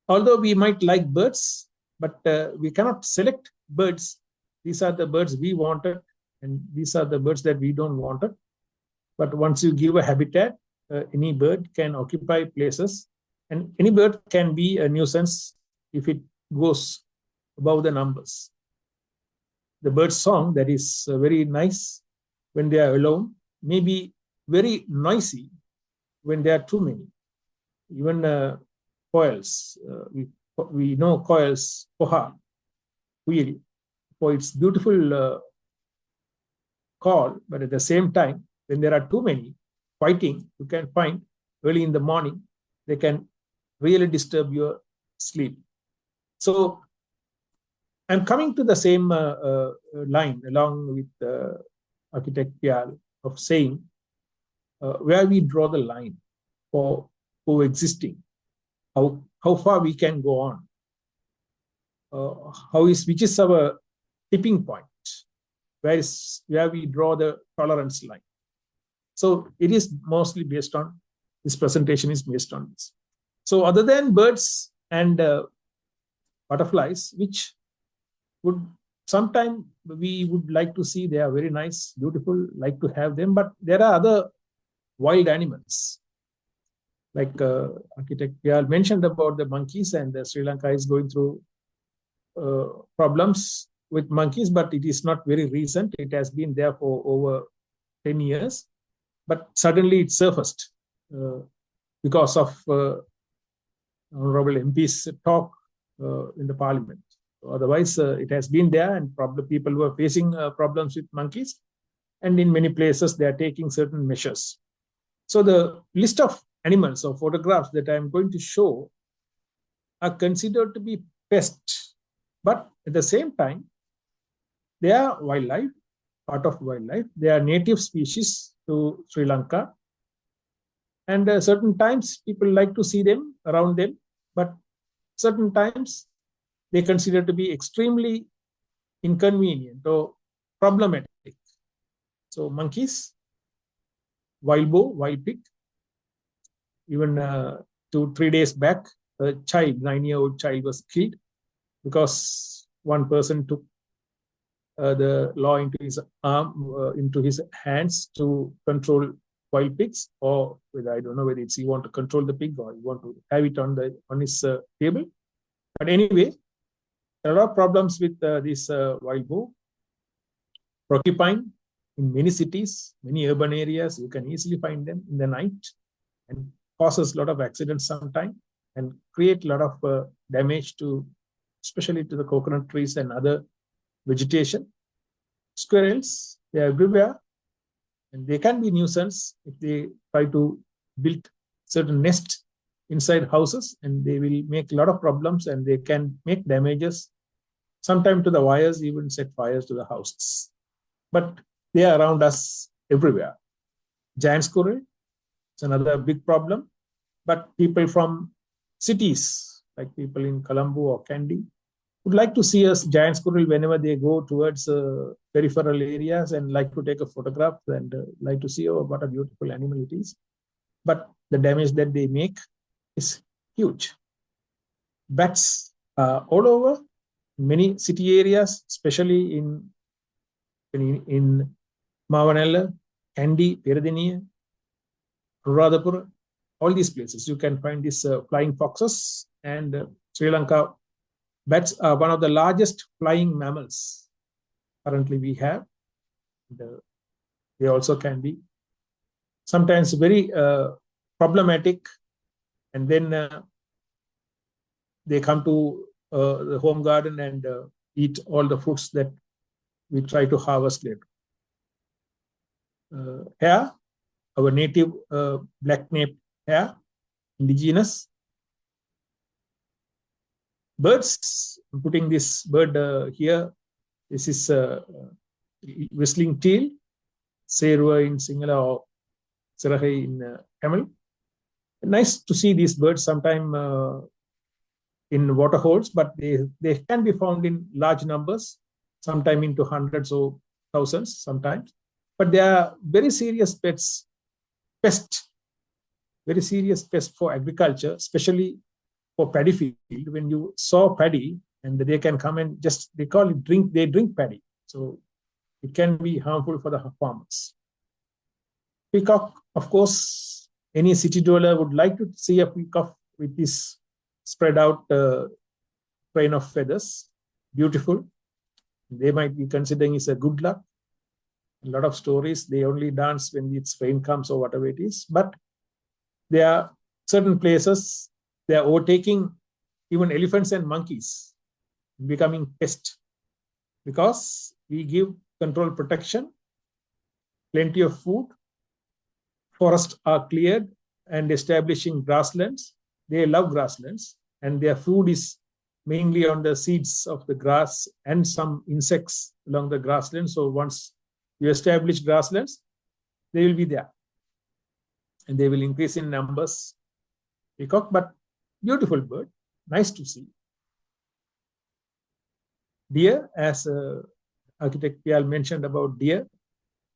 although we might like birds, but we cannot select birds. These are the birds we wanted, and these are the birds that we don't want. But once you give a habitat, any bird can occupy places, and any bird can be a nuisance if it goes above the numbers. The bird's song that is very nice when they are alone may be very noisy when there are too many. Even quails, we know quails, poha, quail, for its beautiful call, but at the same time, when there are too many fighting, you can find early in the morning, they can really disturb your sleep. So I'm coming to the same line along with architect Piyal of saying where we draw the line for coexisting, how far we can go on, which is our tipping point, where we draw the tolerance line. So it is mostly based on, this presentation is based on this. So other than birds and butterflies, which would sometime we would like to see, they are very nice, beautiful, like to have them, but there are other wild animals. Like architect Piyal mentioned about the monkeys, and Sri Lanka is going through problems with monkeys, but it is not very recent. It has been there for over 10 years, but suddenly it surfaced because of Honorable MP's talk in the parliament. So otherwise, it has been there, and probably people were facing problems with monkeys, and in many places they are taking certain measures. So the list of animals or photographs that I'm going to show are considered to be pests But at the same time, they are wildlife, part of wildlife. They are native species to Sri Lanka. And certain times people like to see them around them, but certain times they consider to be extremely inconvenient or problematic. So monkeys, wild boar, wild pig. Even 2-3 days back, a child, 9-year-old child, was killed because one person took the law into his into his hands to control wild pigs, or whether I don't know whether it's he want to control the pig or he want to have it on his table. But anyway, there are a lot of problems with this wild boar. Porcupine in many cities, many urban areas, you can easily find them in the night and causes a lot of accidents sometimes and create a lot of damage to, especially to the coconut trees and other vegetation. Squirrels, they are everywhere, and they can be nuisance if they try to build certain nests inside houses, and they will make a lot of problems and they can make damages, sometimes to the wires, even set fires to the houses. But they are around us everywhere. Giant squirrel, it's another big problem. But people from cities, like people in Colombo or Kandy, would like to see a giant squirrel whenever they go towards peripheral areas and like to take a photograph and like to see, oh, what a beautiful animal it is. But the damage that they make is huge. Bats all over, many city areas, especially in Mavanella, Kandy, Peradeniya, Radhapura, all these places. You can find these flying foxes, and Sri Lanka bats are one of the largest flying mammals currently we have. And, they also can be sometimes very problematic, and then they come to the home garden and eat all the fruits that we try to harvest later. Hare, our native black-naped hare, indigenous. Birds, I'm putting this bird here. This is whistling teal, Serva in Sinhala or Serahay in Tamil. Nice to see these birds sometime in water holes, but they can be found in large numbers, sometime into hundreds or thousands sometimes. But they are very serious pest, very serious pest for agriculture, especially for paddy field. When you sow paddy, and they can come and just, they call it they drink paddy. So it can be harmful for the farmers. Peacock, of course, any city dweller would like to see a peacock with this spread out train of feathers. Beautiful. They might be considering it's a good luck. A lot of stories, they only dance when it's rain comes or whatever it is. But there are certain places, they are overtaking even elephants and monkeys, becoming pest, because we give control protection, plenty of food, forests are cleared and establishing grasslands. They love grasslands, and their food is mainly on the seeds of the grass and some insects along the grasslands. So once you establish grasslands, they will be there, and they will increase in numbers. Peacock, but beautiful bird, nice to see. Deer, as architect Piyal mentioned about deer,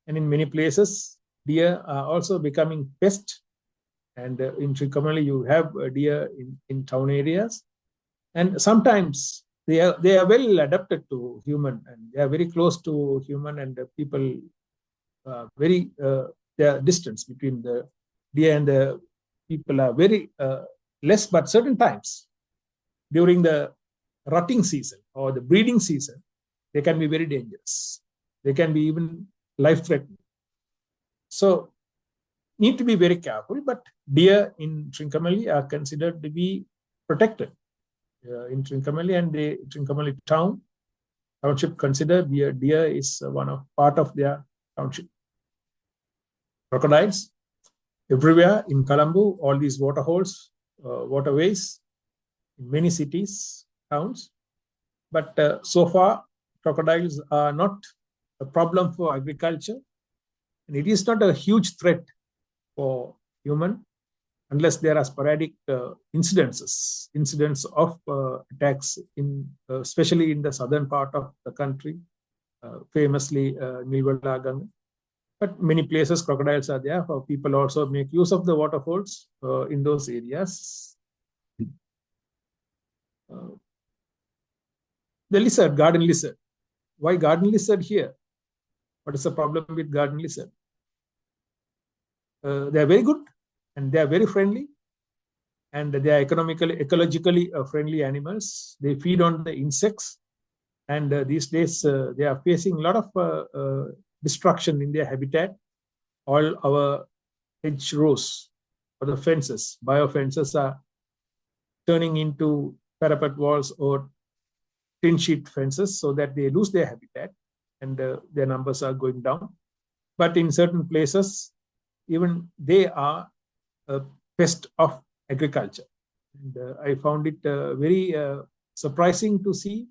and in many places, deer are also becoming pest. And in Trincomalee, you have deer in town areas, and sometimes they are well adapted to human, and they are very close to human, and people the distance between the deer and the people are very less. But certain times during the rutting season or the breeding season, they can be very dangerous. They can be even life-threatening. So need to be very careful. But deer in Trincomalee are considered to be protected in Trincomalee, and the Trincomalee township consider deer is one of part of their township. Crocodiles everywhere in Colombo, all these water holes, waterways, in many cities, towns. But so far, crocodiles are not a problem for agriculture, and it is not a huge threat for human unless there are sporadic incidents of attacks especially in the southern part of the country, famously Nilvala Ganga. But many places crocodiles are there. People also make use of the waterfalls in those areas. The lizard, garden lizard. Why garden lizard here? What is the problem with garden lizard? They are very good and they are very friendly, and they are ecologically friendly animals. They feed on the insects, and these days they are facing a lot of destruction in their habitat. All our hedge rows or the fences, biofences, are turning into parapet walls or tin sheet fences so that they lose their habitat, and their numbers are going down. But in certain places, even they are a pest of agriculture. And I found it very surprising to see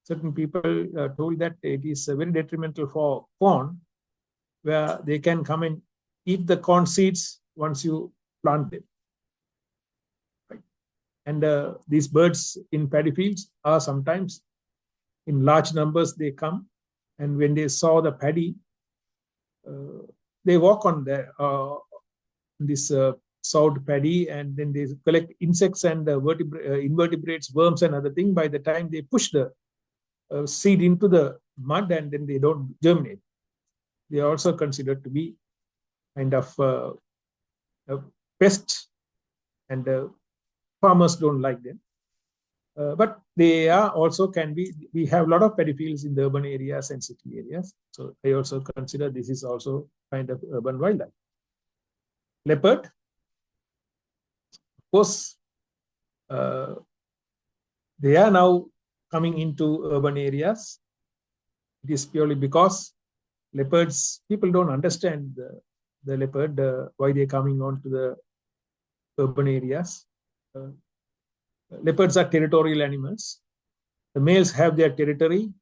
certain people told that it is very detrimental for corn, where they can come and eat the corn seeds once you plant it. Right? And these birds in paddy fields are sometimes in large numbers. They come, and when they saw the paddy, they walk on this sowed paddy, and then they collect insects and invertebrates, worms, and other things. By the time they push the seed into the mud, and then they don't germinate. They are also considered to be kind of a pest, and farmers don't like them. But they are also can be. We have a lot of paddy fields in the urban areas and city areas. So I also consider this is also kind of urban wildlife. Leopard, of course, they are now coming into urban areas. It is purely because leopards, people don't understand the leopard, why they're coming on to the urban areas. Leopards are territorial animals. The males have their territory,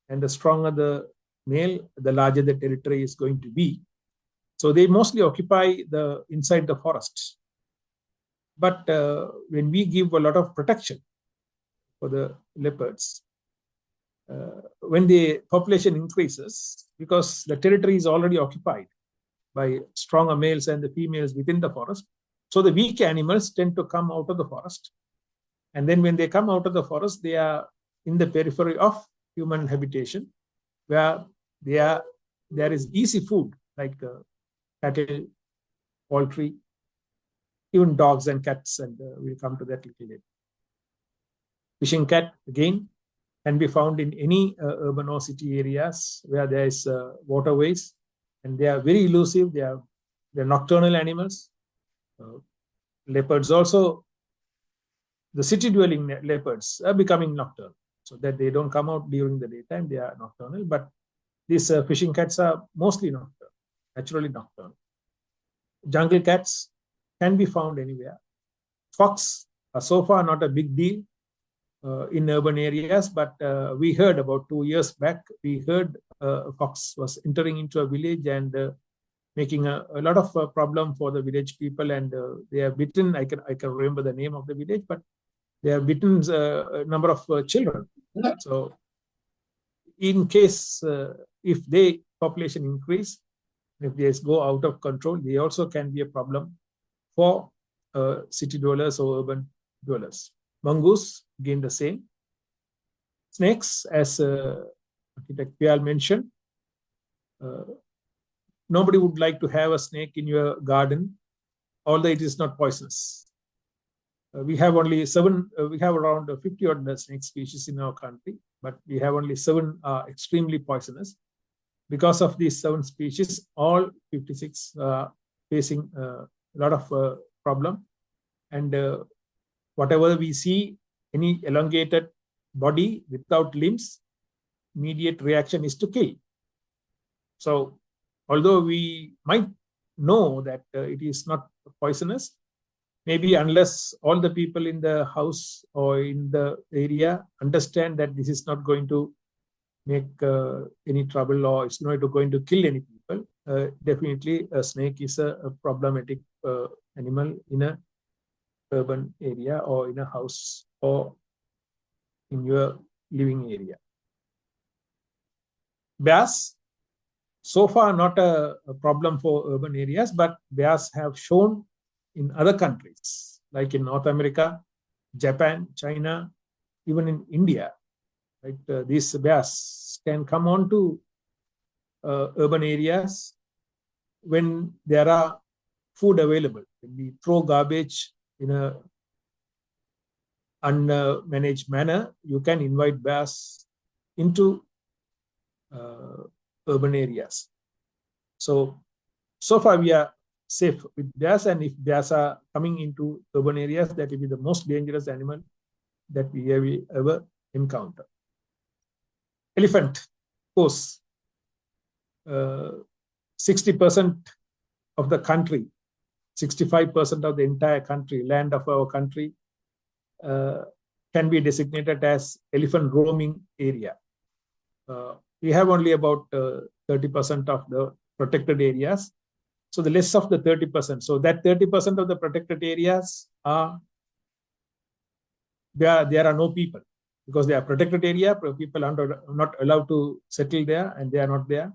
and the stronger the male, the larger the territory is going to be. So they mostly occupy inside the forests. But when we give a lot of protection for the leopards, when the population increases, because the territory is already occupied by stronger males and the females within the forest, so the weak animals tend to come out of the forest. And then when they come out of the forest, they are in the periphery of human habitation, where there is easy food like cattle, poultry, even dogs and cats, and we'll come to that little later. Fishing cat, again, can be found in any urban or city areas where there is waterways, and they are very elusive. They're nocturnal animals. Leopards also, the city-dwelling leopards are becoming nocturnal, so that they don't come out during the daytime. They are nocturnal, but these fishing cats are mostly nocturnal, naturally nocturnal. Jungle cats can be found anywhere. Fox are so far not a big deal in urban areas, but we heard about 2 years back, we heard a fox was entering into a village and making a lot of problem for the village people, and they have bitten, I can remember the name of the village, but they have bitten a number of children. So in case if the population increase, if they go out of control, they also can be a problem for city dwellers or urban dwellers. Mongoose, again the same. Snakes, as architect Piyal mentioned, nobody would like to have a snake in your garden, although it is not poisonous. We have only 7, we have around 50 odd snake species in our country, but we have only 7 extremely poisonous. Because of these 7 species, all 56 facing a lot of problem. And whatever we see, any elongated body without limbs, immediate reaction is to kill. So although we might know that it is not poisonous, maybe unless all the people in the house or in the area understand that this is not going to make any trouble or it's not going to kill any people, definitely a snake is a problematic animal in a urban area or in a house or in your living area. Bears, so far not a problem for urban areas, but bears have shown in other countries, like in North America, Japan, China, even in India, right? These bears can come on to urban areas when there are food available. When we throw garbage in a unmanaged manner, you can invite bears into urban areas. So far we are safe with bears, and if bears are coming into urban areas, that will be the most dangerous animal that we have ever encountered. Elephant, of course, 60% of the country, 65% of the entire country, land of our country, can be designated as elephant roaming area. We have only about 30% of the protected areas. So the less of the 30%. So that 30% of the protected areas are, there are no people, because they are protected area, people are not allowed to settle there, and they are not there.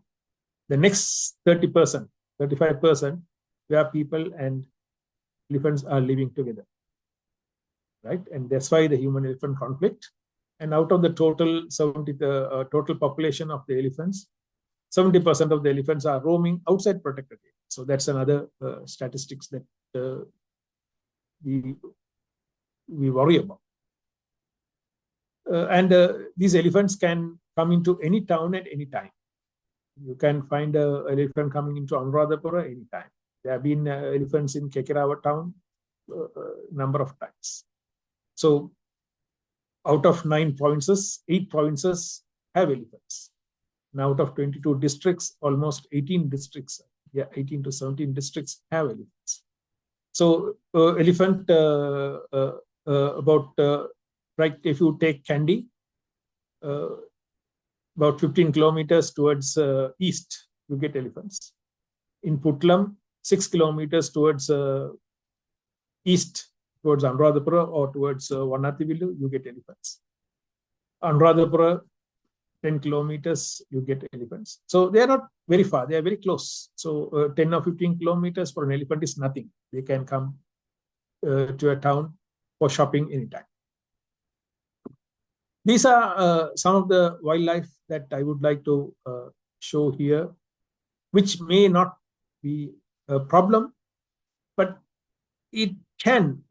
The next 30%, 35%, where people and elephants are living together, right? And that's why the human-elephant conflict. And out of the total total population of the elephants, 70% of the elephants are roaming outside protected areas. So that's another statistics that we worry about. And these elephants can come into any town at any time. You can find an elephant coming into Anuradhapura anytime. There have been elephants in Kekerawa town a number of times. So out of 9 provinces, 8 provinces have elephants. Now out of 22 districts, almost 18 districts, 18 to 17 districts have elephants. So elephant, right, if you take Kandy, about 15 kilometers towards east, you get elephants. In Putlam, 6 kilometers towards east, towards Anuradhapura or towards Vanathivilu, you get elephants. Anuradhapura, 10 kilometers, you get elephants. So they are not very far, they are very close. So 10 or 15 kilometers for an elephant is nothing. They can come to a town for shopping anytime. These are some of the wildlife that I would like to show here, which may not be a problem, but we can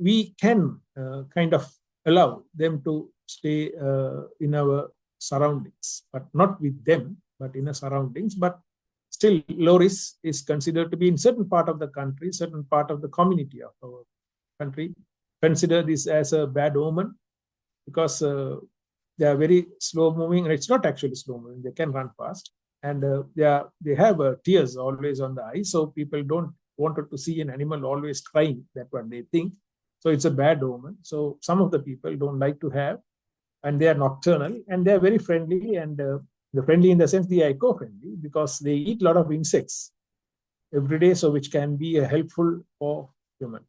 kind of allow them to stay in our surroundings, but not with them, but in our surroundings. But still, low risk is considered to be in certain part of the country, certain part of the community of our country, consider this as a bad omen, because they are very slow moving, and it's not actually slow moving, they can run fast, and they have tears always on the eyes, so people don't want to see an animal always crying. That's what they think. So it's a bad omen. So some of the people don't like to have, and they are nocturnal, and they are very friendly, and the friendly in the sense they are eco-friendly, because they eat a lot of insects every day, so which can be helpful for human.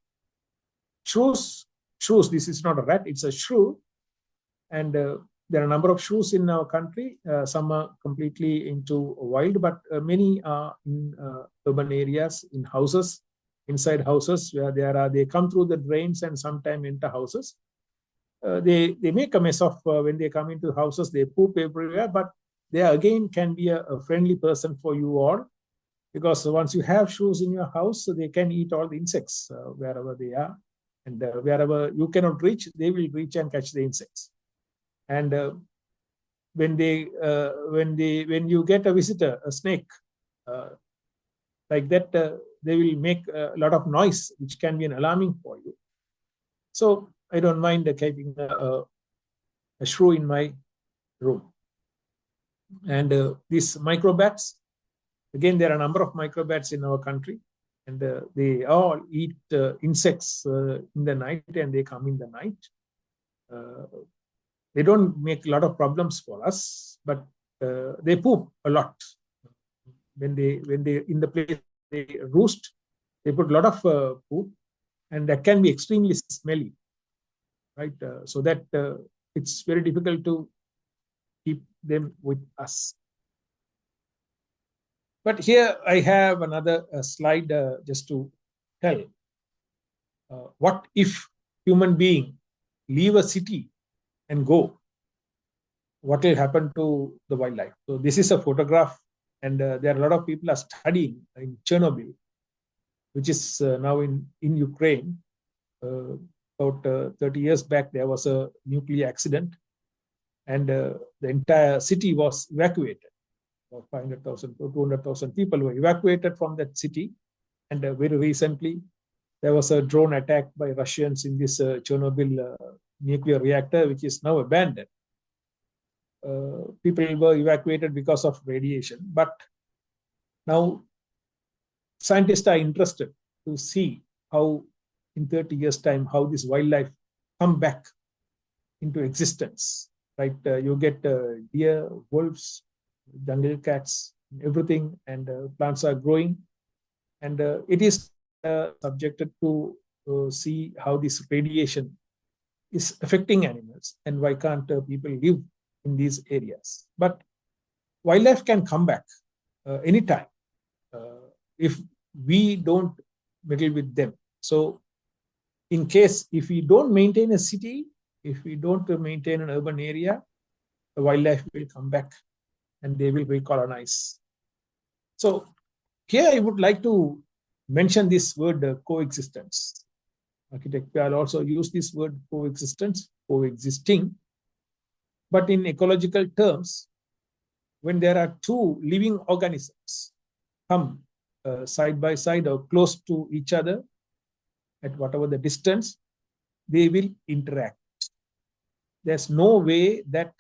Shrews, this is not a rat, it's a shrew, and there are a number of shrews in our country. Some are completely into wild, but many are in urban areas, in houses, inside houses, where they come through the drains and sometimes enter houses. They make a mess of when they come into houses, they poop everywhere, but they again can be a friendly person for you all, because once you have shrews in your house, so they can eat all the insects wherever they are, and wherever you cannot reach, they will reach and catch the insects. And when you get a visitor, a snake, like that, they will make a lot of noise, which can be an alarming for you. So I don't mind keeping a shrew in my room. And these microbats, again, there are a number of microbats in our country, and they all eat insects in the night, and they come in the night. They don't make a lot of problems for us, but they poop a lot. When they in the place they roost, they put a lot of poop, and that can be extremely smelly, right? So that it's very difficult to keep them with us. But here I have another slide just to tell what if human being leave a city and go, what will happen to the wildlife. So this is a photograph, and there are a lot of people are studying in Chernobyl, which is now in Ukraine. About 30 years back, there was a nuclear accident, and the entire city was evacuated. About 500,000 to 200,000 people were evacuated from that city. And very recently, there was a drone attack by Russians in this Chernobyl nuclear reactor, which is now abandoned. People were evacuated because of radiation. But now scientists are interested to see how in 30 years' time, how this wildlife come back into existence, right? You get deer, wolves, jungle cats, everything, and plants are growing. And it is subjected to see how this radiation is affecting animals, and why can't people live in these areas. But wildlife can come back anytime if we don't meddle with them. So in case if we don't maintain a city, if we don't maintain an urban area, the wildlife will come back and they will recolonize. So here I would like to mention this word coexistence. Architect Piyal also used this word coexistence, coexisting. But in ecological terms, when there are two living organisms come side by side or close to each other, at whatever the distance, they will interact. There's no way that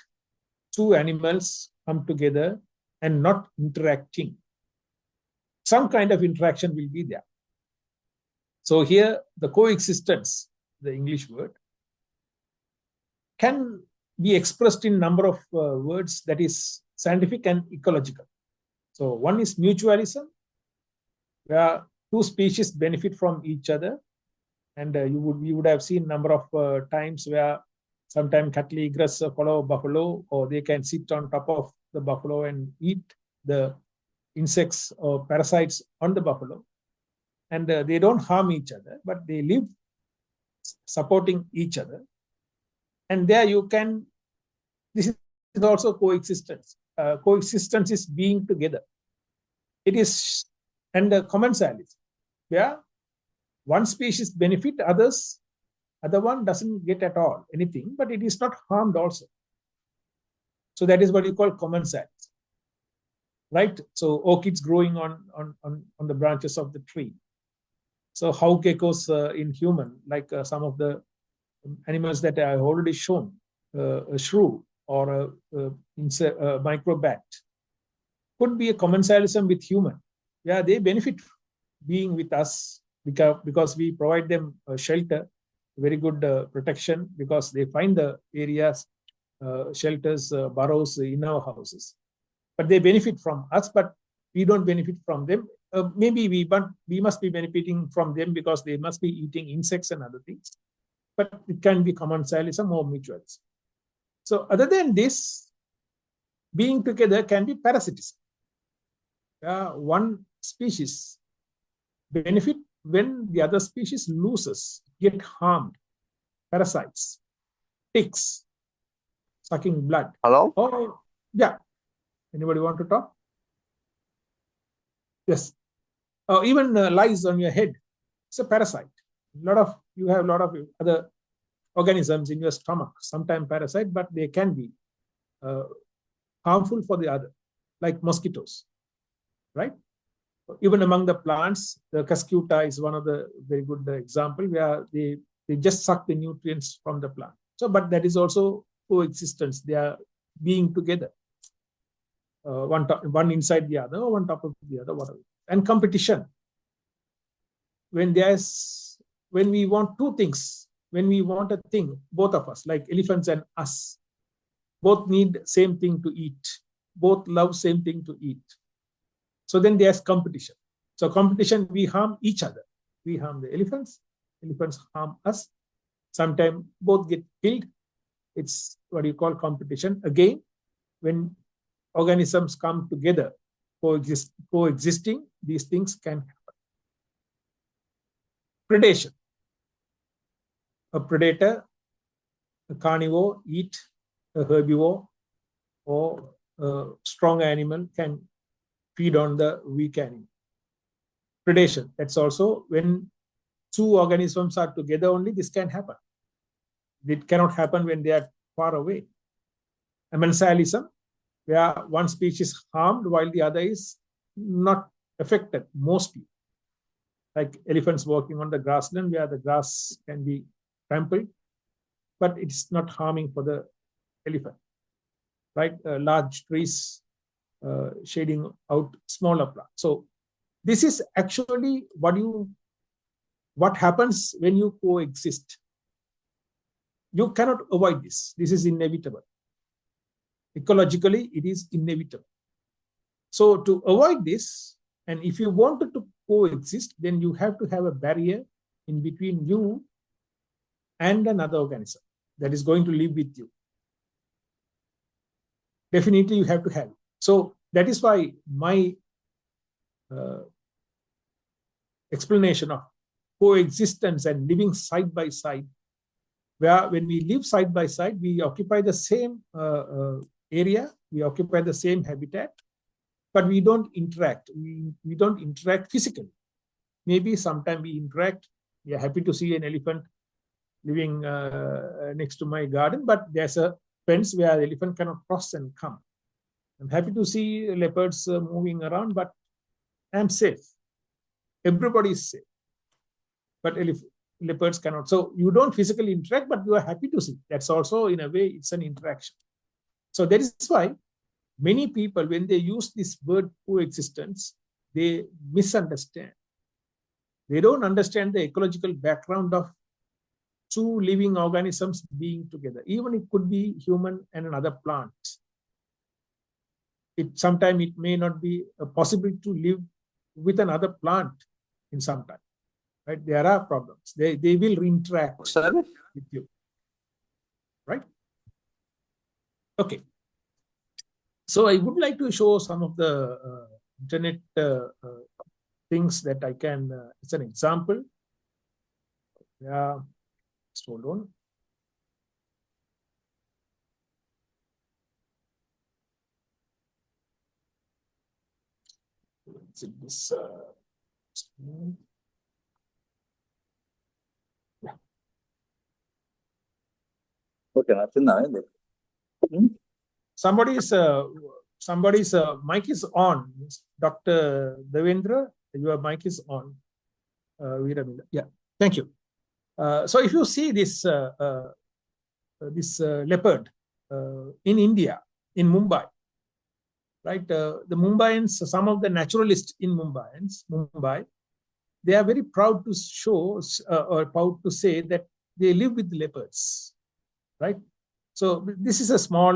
two animals come together and not interacting. Some kind of interaction will be there. So here, the coexistence, the English word, can be expressed in number of words, that is scientific and ecological. So one is mutualism, where two species benefit from each other. And you would have seen number of times where sometimes cattle egress follow buffalo, or they can sit on top of the buffalo and eat the insects or parasites on the buffalo. And they don't harm each other, but they live supporting each other. And there you can, this is also coexistence. Coexistence is being together. It is, and commensalism, where one species benefit others, other one doesn't get at all anything, but it is not harmed also. So that is what you call commensalism, right? So orchids growing on the branches of the tree. So how geckos in human, like some of the animals that I have already shown, a shrew or a microbat, could be a commensalism with human. Yeah, they benefit being with us because we provide them shelter, very good protection, because they find the areas, shelters, burrows in our houses. But they benefit from us, but we don't benefit from them. Maybe we must be benefiting from them because they must be eating insects and other things. But it can be commensalism or mutualism. So other than this, being together can be parasitism. One species benefit when the other species loses, get harmed. Parasites, ticks, sucking blood. Hello? Oh, yeah. Anybody want to talk? Yes. Even lice on your head. It's a parasite. You have a lot of other organisms in your stomach, sometimes parasite, but they can be harmful for the other, like mosquitoes, right? Even among the plants, the cuscuta is one of the very good example where they just suck the nutrients from the plant. So, but that is also coexistence. They are being together, one inside the other, or one top of the other, whatever. And competition. when we want two things, when we want a thing, both of us, like elephants and us, both need same thing to eat, both love same thing to eat. So then there's competition. So competition, we harm each other. We harm the elephants harm us. Sometimes both get killed. It's what you call competition. Again, when organisms come together, coexisting, these things can happen. Predation. A predator, a carnivore, eat a herbivore, or a strong animal can feed on the weak animal. Predation, that's also when two organisms are together only, this can happen. It cannot happen when they are far away. Amensalism, where one species is harmed while the other is not affected, mostly. Like elephants walking on the grassland where the grass can be trampled, but it's not harming for the elephant. Right? Large trees shading out smaller plants. So this is actually what happens when you coexist. You cannot avoid this. This is inevitable. Ecologically, it is inevitable. So to avoid this, and if you wanted to coexist, then you have to have a barrier in between you and another organism that is going to live with you. Definitely you have to have it. So that is why my explanation of coexistence and living side by side, where when we live side by side, we occupy the same area, we occupy the same habitat, but we don't interact. We don't interact physically. Maybe sometime we interact. We are happy to see an elephant living next to my garden, but there's a fence where the elephant cannot cross and come. I'm happy to see leopards moving around, but I'm safe. Everybody is safe. But leopards cannot. So you don't physically interact, but you are happy to see. That's also, in a way, it's an interaction. So that is why many people, when they use this word coexistence, they misunderstand. They don't understand the ecological background of two living organisms being together. Even it could be human and another plant. Sometimes it may not be possible to live with another plant in some time. Right? There are problems. They will interact with you. Right? Okay. So I would like to show some of the internet things that I can, it's an example. Yeah, just hold on. This, okay, somebody's mic is on. Dr. Devendra, your mic is on. Yeah, thank you. So if you see this leopard in India, in Mumbai, right? The Mumbaians, some of the naturalists in Mumbai, they are very proud to show or proud to say that they live with leopards, right? So this is a small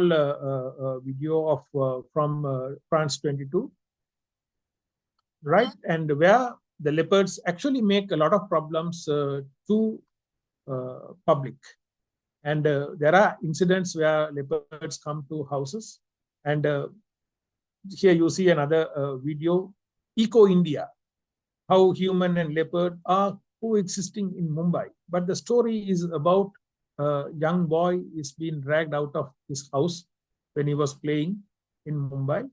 video of from France 22, right? And where the leopards actually make a lot of problems to public. And there are incidents where leopards come to houses. And here you see another video, Eco India, how human and leopard are coexisting in Mumbai. But the story is about a young boy is being dragged out of his house when he was playing in Mumbai.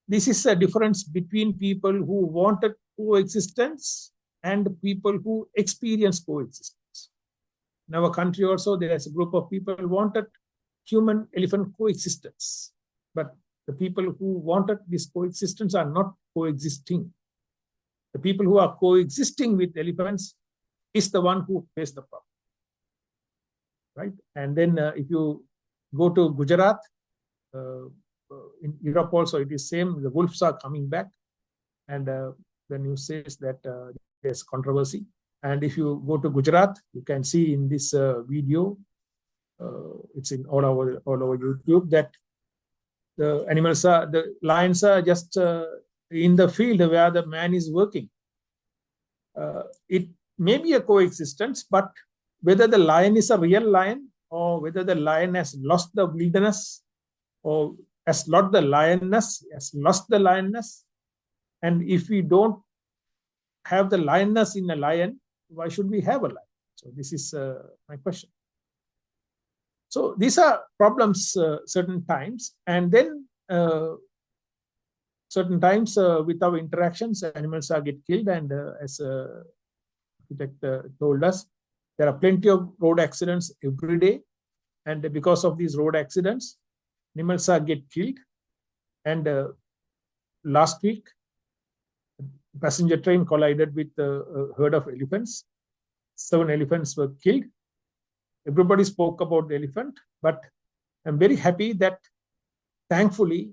This is a difference between people who wanted coexistence and people who experience coexistence. In our country also, there is a group of people who wanted human-elephant coexistence. But the people who wanted this coexistence are not coexisting. The people who are coexisting with elephants is the one who face the problem. Right? And then if you go to Gujarat, in Europe also it is same, the wolves are coming back. And the news says that there's controversy. And if you go to Gujarat, you can see in this video, it's in all over YouTube, that the lions are just in the field where the man is working. It may be a coexistence, but whether the lion is a real lion or whether the lion has lost the wilderness or has lost the lioness, and if we don't have the lioness in a lion, why should we have a lion? So this is my question. So these are problems certain times, and then certain times with our interactions, animals are get killed, and as architect told us, there are plenty of road accidents every day, and because of these road accidents, animals are get killed. And last week, passenger train collided with a herd of elephants. 7 elephants were killed. Everybody spoke about the elephant, but I'm very happy that thankfully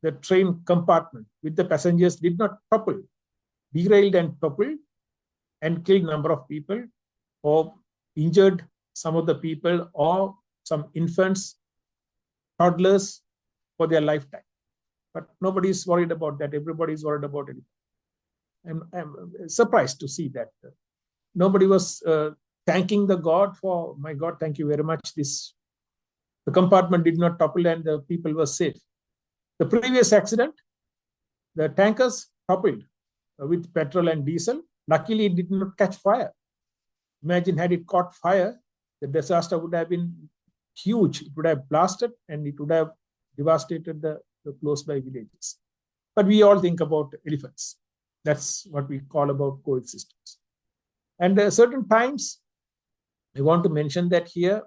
the train compartment with the passengers did not topple, derailed and toppled and killed number of people or injured some of the people or some infants, toddlers for their lifetime. But nobody is worried about that. Everybody is worried about it. I'm surprised to see that nobody was thanking the God for, my God, thank you very much. The compartment did not topple and the people were safe. The previous accident, the tankers toppled with petrol and diesel. Luckily, it did not catch fire. Imagine had it caught fire, the disaster would have been huge. It would have blasted and it would have devastated the close by villages. But we all think about elephants. That's what we call about coexistence. And certain times, I want to mention that here,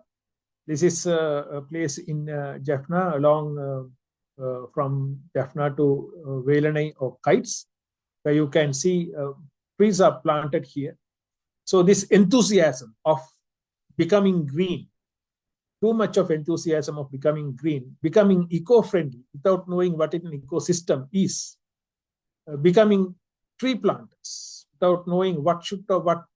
this is a place in Jaffna, along from Jaffna to Velanai or Kites, where you can see trees are planted here. So this enthusiasm of becoming green, too much of enthusiasm of becoming green, becoming eco-friendly without knowing what an ecosystem is, becoming tree planters without knowing what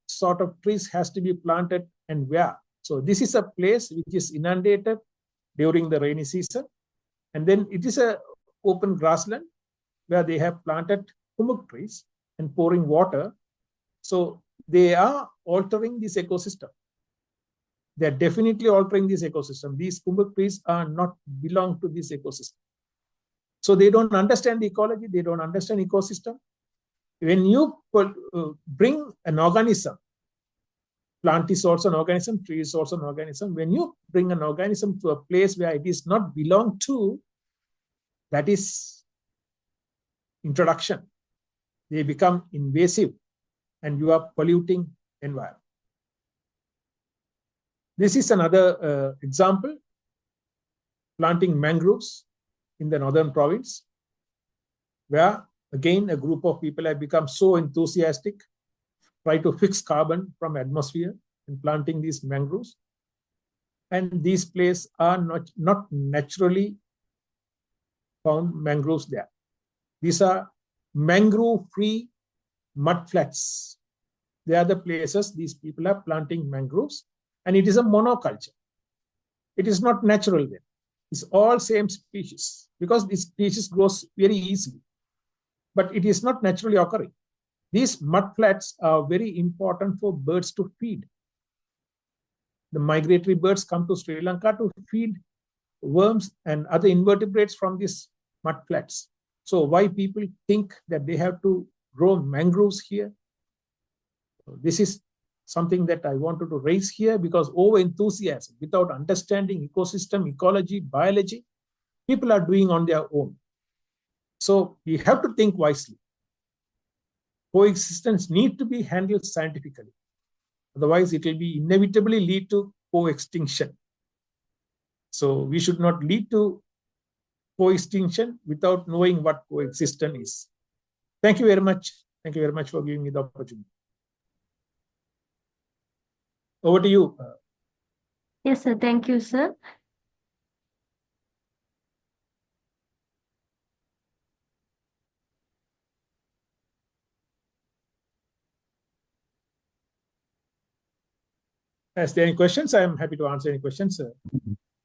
sort of trees has to be planted and where. So this is a place which is inundated during the rainy season. And then it is a open grassland where they have planted hummock trees and pouring water. So they are altering this ecosystem. They're definitely altering this ecosystem. These hummock trees are not belong to this ecosystem. So they don't understand the ecology. They don't understand ecosystem. When you bring an organism, plant is also an organism, tree is also an organism. When you bring an organism to a place where it is not belong to, that is introduction. They become invasive and you are polluting environment. This is another example, planting mangroves in the northern province, where again, a group of people have become so enthusiastic, try to fix carbon from atmosphere and planting these mangroves. And these places are not naturally found mangroves there. These are mangrove-free mudflats. They are the places these people are planting mangroves, and it is a monoculture. It is not natural there. It's all same species because this species grows very easily, but it is not naturally occurring. These mudflats are very important for birds to feed. The migratory birds come to Sri Lanka to feed worms and other invertebrates from these mudflats. So why people think that they have to grow mangroves here? This is something that I wanted to raise here, because over enthusiasm without understanding ecosystem, ecology, biology, people are doing on their own. So we have to think wisely. Coexistence needs to be handled scientifically. Otherwise, it will be inevitably lead to co-extinction. So we should not lead to co-extinction without knowing what coexistence is. Thank you very much. Thank you very much for giving me the opportunity. Over to you. Yes, sir. Thank you, sir. Is there any questions? I am happy to answer any questions.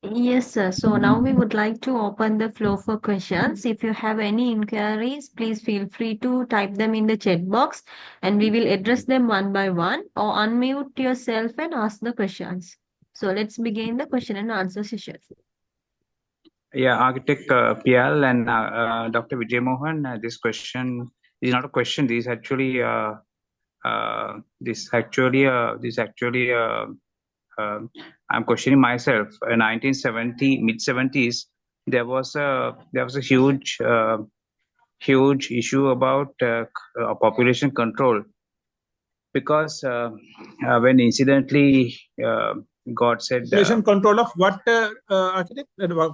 Yes, sir. So now we would like to open the floor for questions. If you have any inquiries, please feel free to type them in the chat box and we will address them one by one, or unmute yourself and ask the questions. So let's begin the question and answer session. Yeah, Architect Piyal and Dr. Wijeyamohan, this question is not a question. I'm questioning myself. In 1970, mid 70s, there was a huge issue about population control, because when incidentally God said Population control of what, Architect?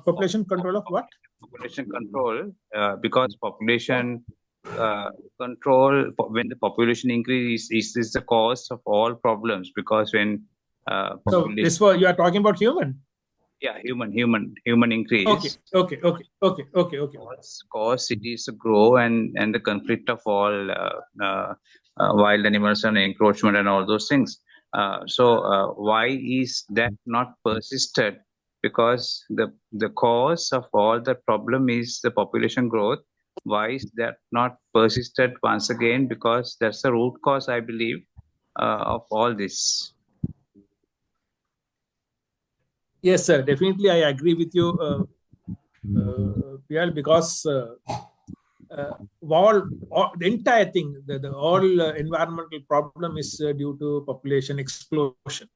Population control of what? Population control, because population control, when the population increase is the cause of all problems, because when So this was, you are talking about human? Yeah, human increase. Okay. Cause cities to grow, and the conflict of all wild animals and encroachment and all those things. So why is that not persisted? Because the cause of all the problem is the population growth. Why is that not persisted once again? Because that's the root cause, I believe, of all this. Yes, sir. Definitely, I agree with you, Piyal, because the entire thing, the all environmental problem is due to population explosion.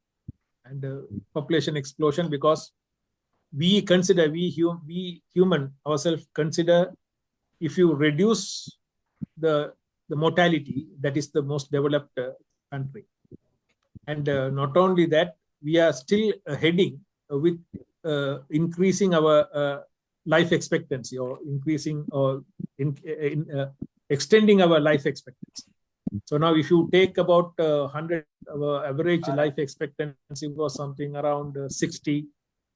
And population explosion, because we consider, we human ourselves consider, if you reduce the mortality, that is the most developed country. And not only that, we are still heading with increasing our life expectancy, or increasing or extending our life expectancy. So now if you take about 100, our average life expectancy was something around 60,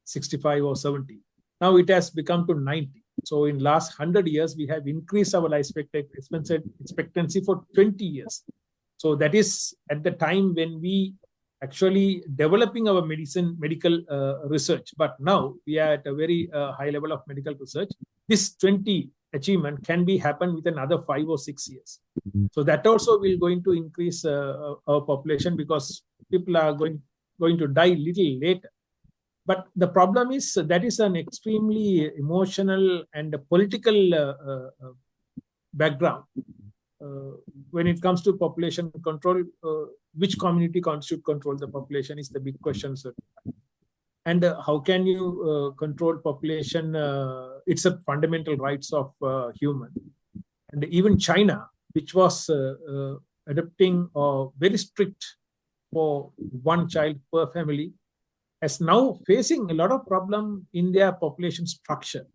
65 or 70. Now it has become to 90. So in last 100 years, we have increased our life expectancy for 20 years. So that is at the time when we actually developing our medical research. But now we are at a very high level of medical research. This 20 achievement can be happen within another 5 or 6 years. So that also will going to increase our population, because people are going to die little later. But the problem is that is an extremely emotional and political background. When it comes to population control, which community should control the population is the big question, sir. And how can you control population? It's a fundamental rights of human. And even China, which was adopting very strict for one child per family, is now facing a lot of problem in their population structure.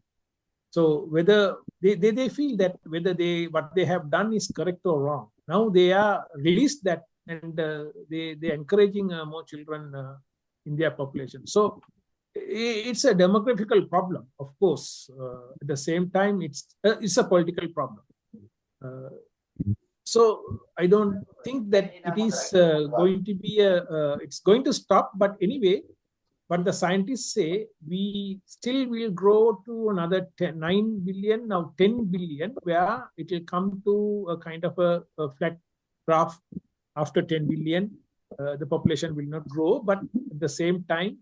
So whether they feel that whether what they have done is correct or wrong. Now they are released that, and they're encouraging more children in their population. So it's a demographical problem, of course. At the same time, it's a political problem. So I don't think that it is going to be it's going to stop. But anyway, but the scientists say we still will grow to another 9 billion, now 10 billion, where it will come to a kind of a flat graph. After 10 billion, the population will not grow. But at the same time,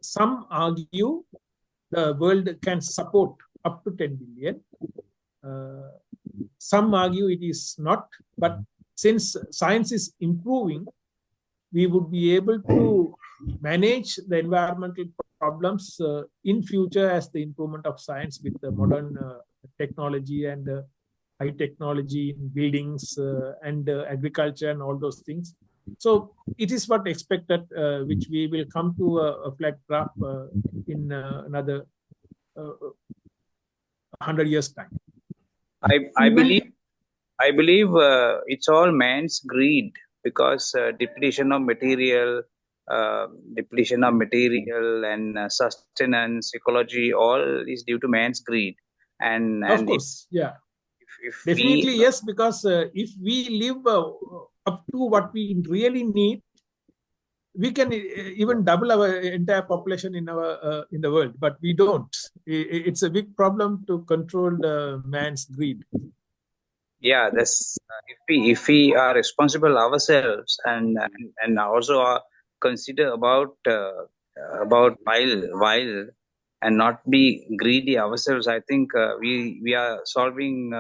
some argue the world can support up to 10 billion. Some argue it is not. But since science is improving, we would be able to manage the environmental problems in future as the improvement of science with the modern technology and high technology in buildings and agriculture and all those things. So it is what expected, which we will come to a flat graph in another 100 years time. I believe it's all man's greed, because depletion of material and sustenance, ecology, all is due to man's greed. And of course, yeah. If definitely yes, because if we live up to what we really need, we can even double our entire population in the world, but we don't. It's a big problem to control the man's greed. Yeah, that's if we are responsible ourselves and also consider about while and not be greedy ourselves. I think we are solving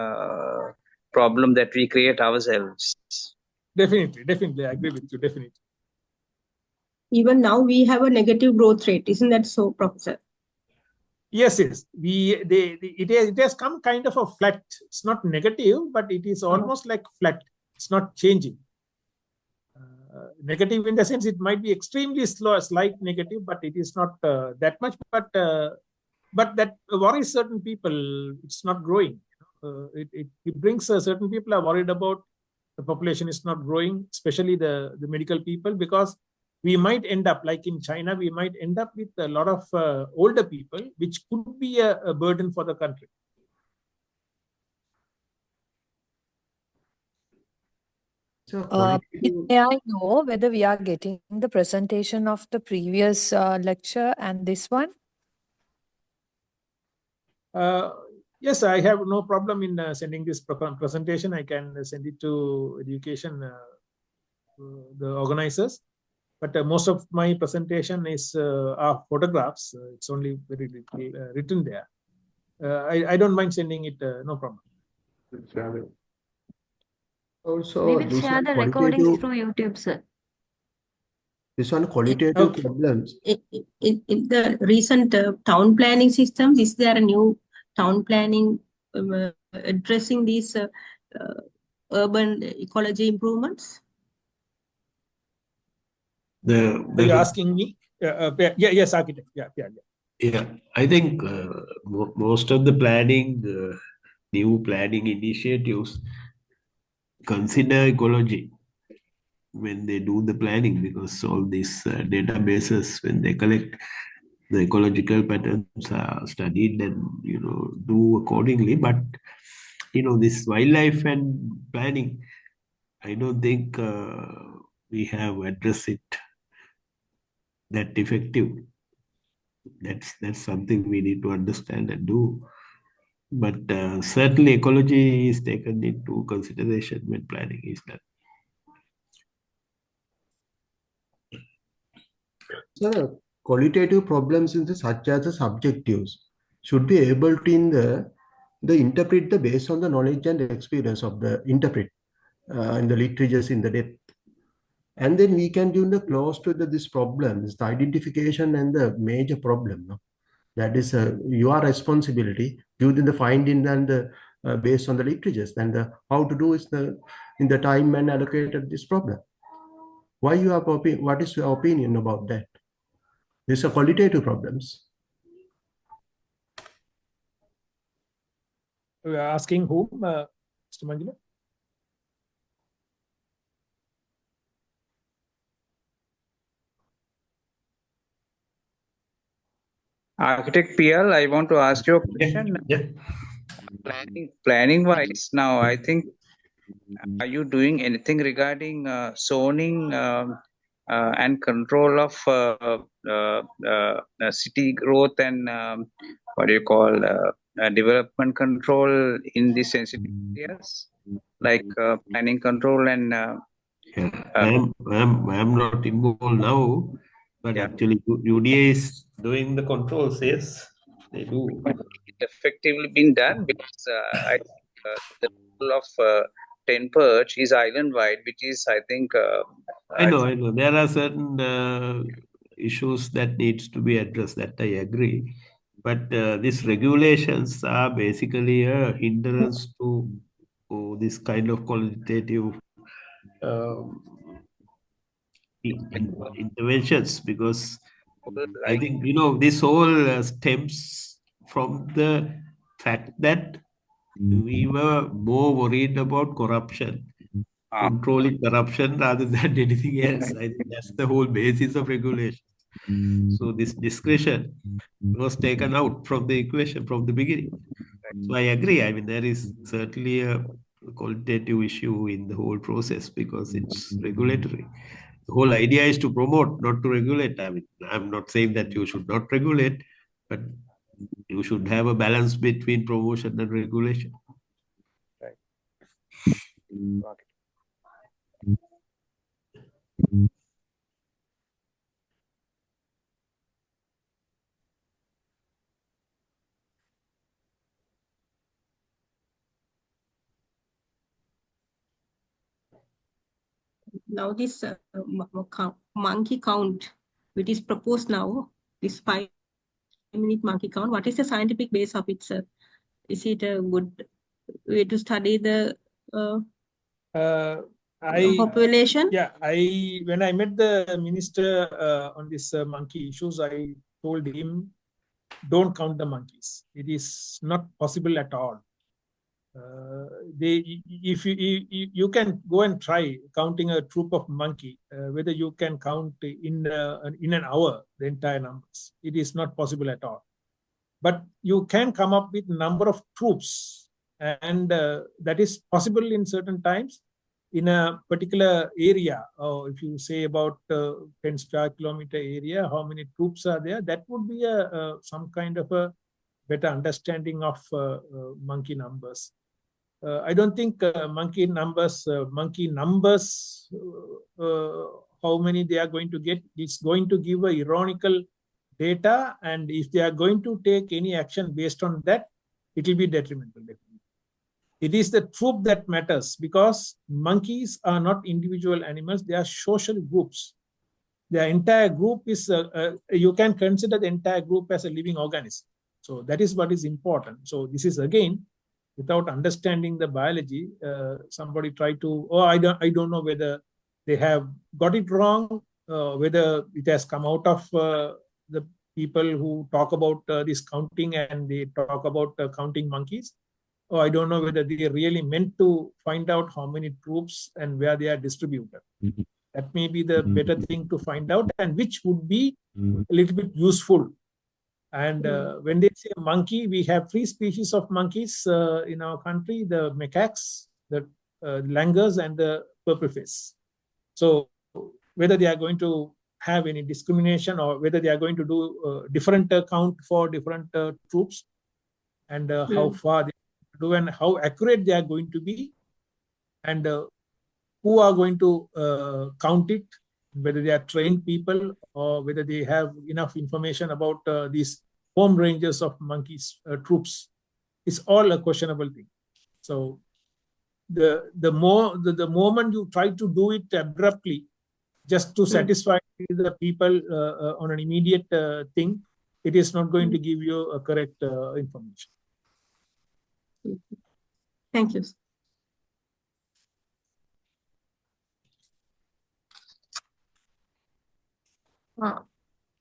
problem that we create ourselves. Definitely, I agree with you. Definitely. Even now we have a negative growth rate, isn't that so, Professor? Yes. It has come kind of a flat. It's not negative, but it is almost like flat. It's not changing. Negative in the sense it might be extremely slow, slight negative, but it is not that much. But that worries certain people. It's not growing. It brings certain people are worried about the population is not growing, especially the medical people, because we might end up, like in China, we might end up with a lot of older people, which could be a burden for the country. So, may I know whether we are getting the presentation of the previous lecture and this one? Yes, I have no problem in sending this presentation. I can send it to education, the organizers. But most of my presentation is are photographs. It's only very little written there. I don't mind sending it, no problem. We will share the recordings through YouTube, sir. This one qualitative problems. In the recent town planning systems, is there a new town planning addressing these urban ecology improvements? Are you asking me? Yes, architect. Yeah, I think most of the planning, new planning initiatives consider ecology when they do the planning, because all these databases, when they collect the ecological patterns, are studied and do accordingly. But this wildlife and planning, I don't think we have addressed it that effective. That's something we need to understand and do. But certainly ecology is taken into consideration when planning is done. So qualitative problems in the such as the subjectives should be able to interpret the based on the knowledge and experience of the interpret in the literatures in the depth. And then we can do the close to this problems, the identification and the major problem. No? That is your responsibility using the finding and based on the literatures. And how to do is in the time and allocated this problem. What is your opinion about that? These are qualitative problems. We are asking whom, Mr. Manjula? Architect Piyal, I want to ask you a question. Yeah. Planning wise, now I think, are you doing anything regarding zoning and control of city growth and what do you call development control in the sensitive areas, like planning control and I'm not involved now, but actually UDA is doing the controls. Yes, they do. But it effectively been done, because I think the rule of 10 perch is island wide, which is I think I know. There are certain issues that needs to be addressed. That I agree. But these regulations are basically a hindrance to this kind of qualitative interventions, because I think this all stems from the fact that we were more worried about corruption, controlling corruption rather than anything else. I think that's the whole basis of regulation. So this discretion was taken out from the equation from the beginning. So I agree. I mean, there is certainly a qualitative issue in the whole process because it's regulatory. The whole idea is to promote, not to regulate. I mean, I'm not saying that you should not regulate, but you should have a balance between promotion and regulation. Right. Got it. Now this monkey count, which is proposed now, this 5-minute monkey count, what is the scientific base of it, sir? Is it a good way to study the population? When I met the minister on this monkey issues, I told him, don't count the monkeys. It is not possible at all. If you can go and try counting a troop of monkey, whether you can count in an hour the entire numbers. It is not possible at all. But you can come up with number of troops, and that is possible in certain times in a particular area. Or if you say about 10 square kilometer area, how many troops are there? That would be some kind of a better understanding of monkey numbers. I don't think monkey numbers, how many they are going to get, it's going to give a ironical data, and if they are going to take any action based on that, it will be detrimental. It is the troop that matters, because monkeys are not individual animals, they are social groups. The entire group is, you can consider the entire group as a living organism. So that is what is important. So this is again, without understanding the biology, somebody tried to, I don't know whether they have got it wrong, whether it has come out of the people who talk about this counting, and they talk about counting monkeys. Or I don't know whether they really meant to find out how many troops and where they are distributed. That may be the better thing to find out, and which would be a little bit useful. And when they say monkey, we have 3 species of monkeys in our country: the macaques, the langurs, and the purple face. So whether they are going to have any discrimination, or whether they are going to do different count for different troops, and how far they do and how accurate they are going to be, and who are going to count it, whether they are trained people or whether they have enough information about these home ranges of monkeys troops, is all a questionable thing. So the moment you try to do it abruptly, just to satisfy the people on an immediate thing, it is not going to give you a correct information. Thank you.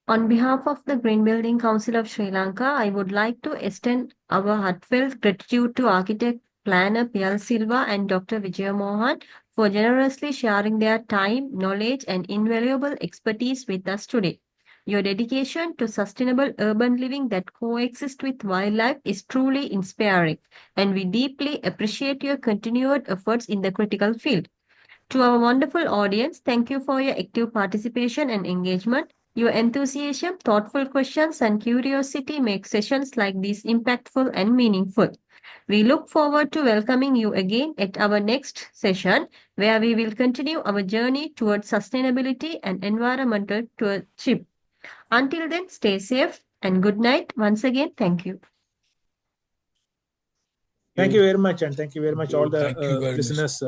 On behalf of the Green Building Council of Sri Lanka, I would like to extend our heartfelt gratitude to Archt.Planr Piyal Silva and Dr. Wijeyamohan for generously sharing their time, knowledge, and invaluable expertise with us today. Your dedication to sustainable urban living that coexists with wildlife is truly inspiring, and we deeply appreciate your continued efforts in the critical field. To our wonderful audience, thank you for your active participation and engagement. Your enthusiasm, thoughtful questions, and curiosity make sessions like these impactful and meaningful. We look forward to welcoming you again at our next session, where we will continue our journey towards sustainability and environmental stewardship. Until then, stay safe and good night. Once again, thank you. Thank you very much, and thank you very much all the listeners.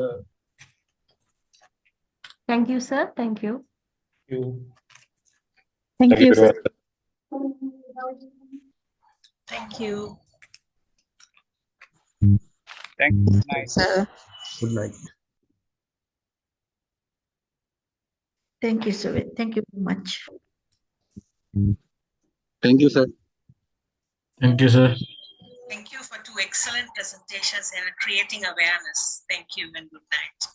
Thank you, sir. Thank you. Thank you, sir. Thank you. Thank you. Good night. Good night. Thank you, sir. Thank you very much. Thank you, sir. Thank you, sir. Thank you for 2 excellent presentations and creating awareness. Thank you and good night.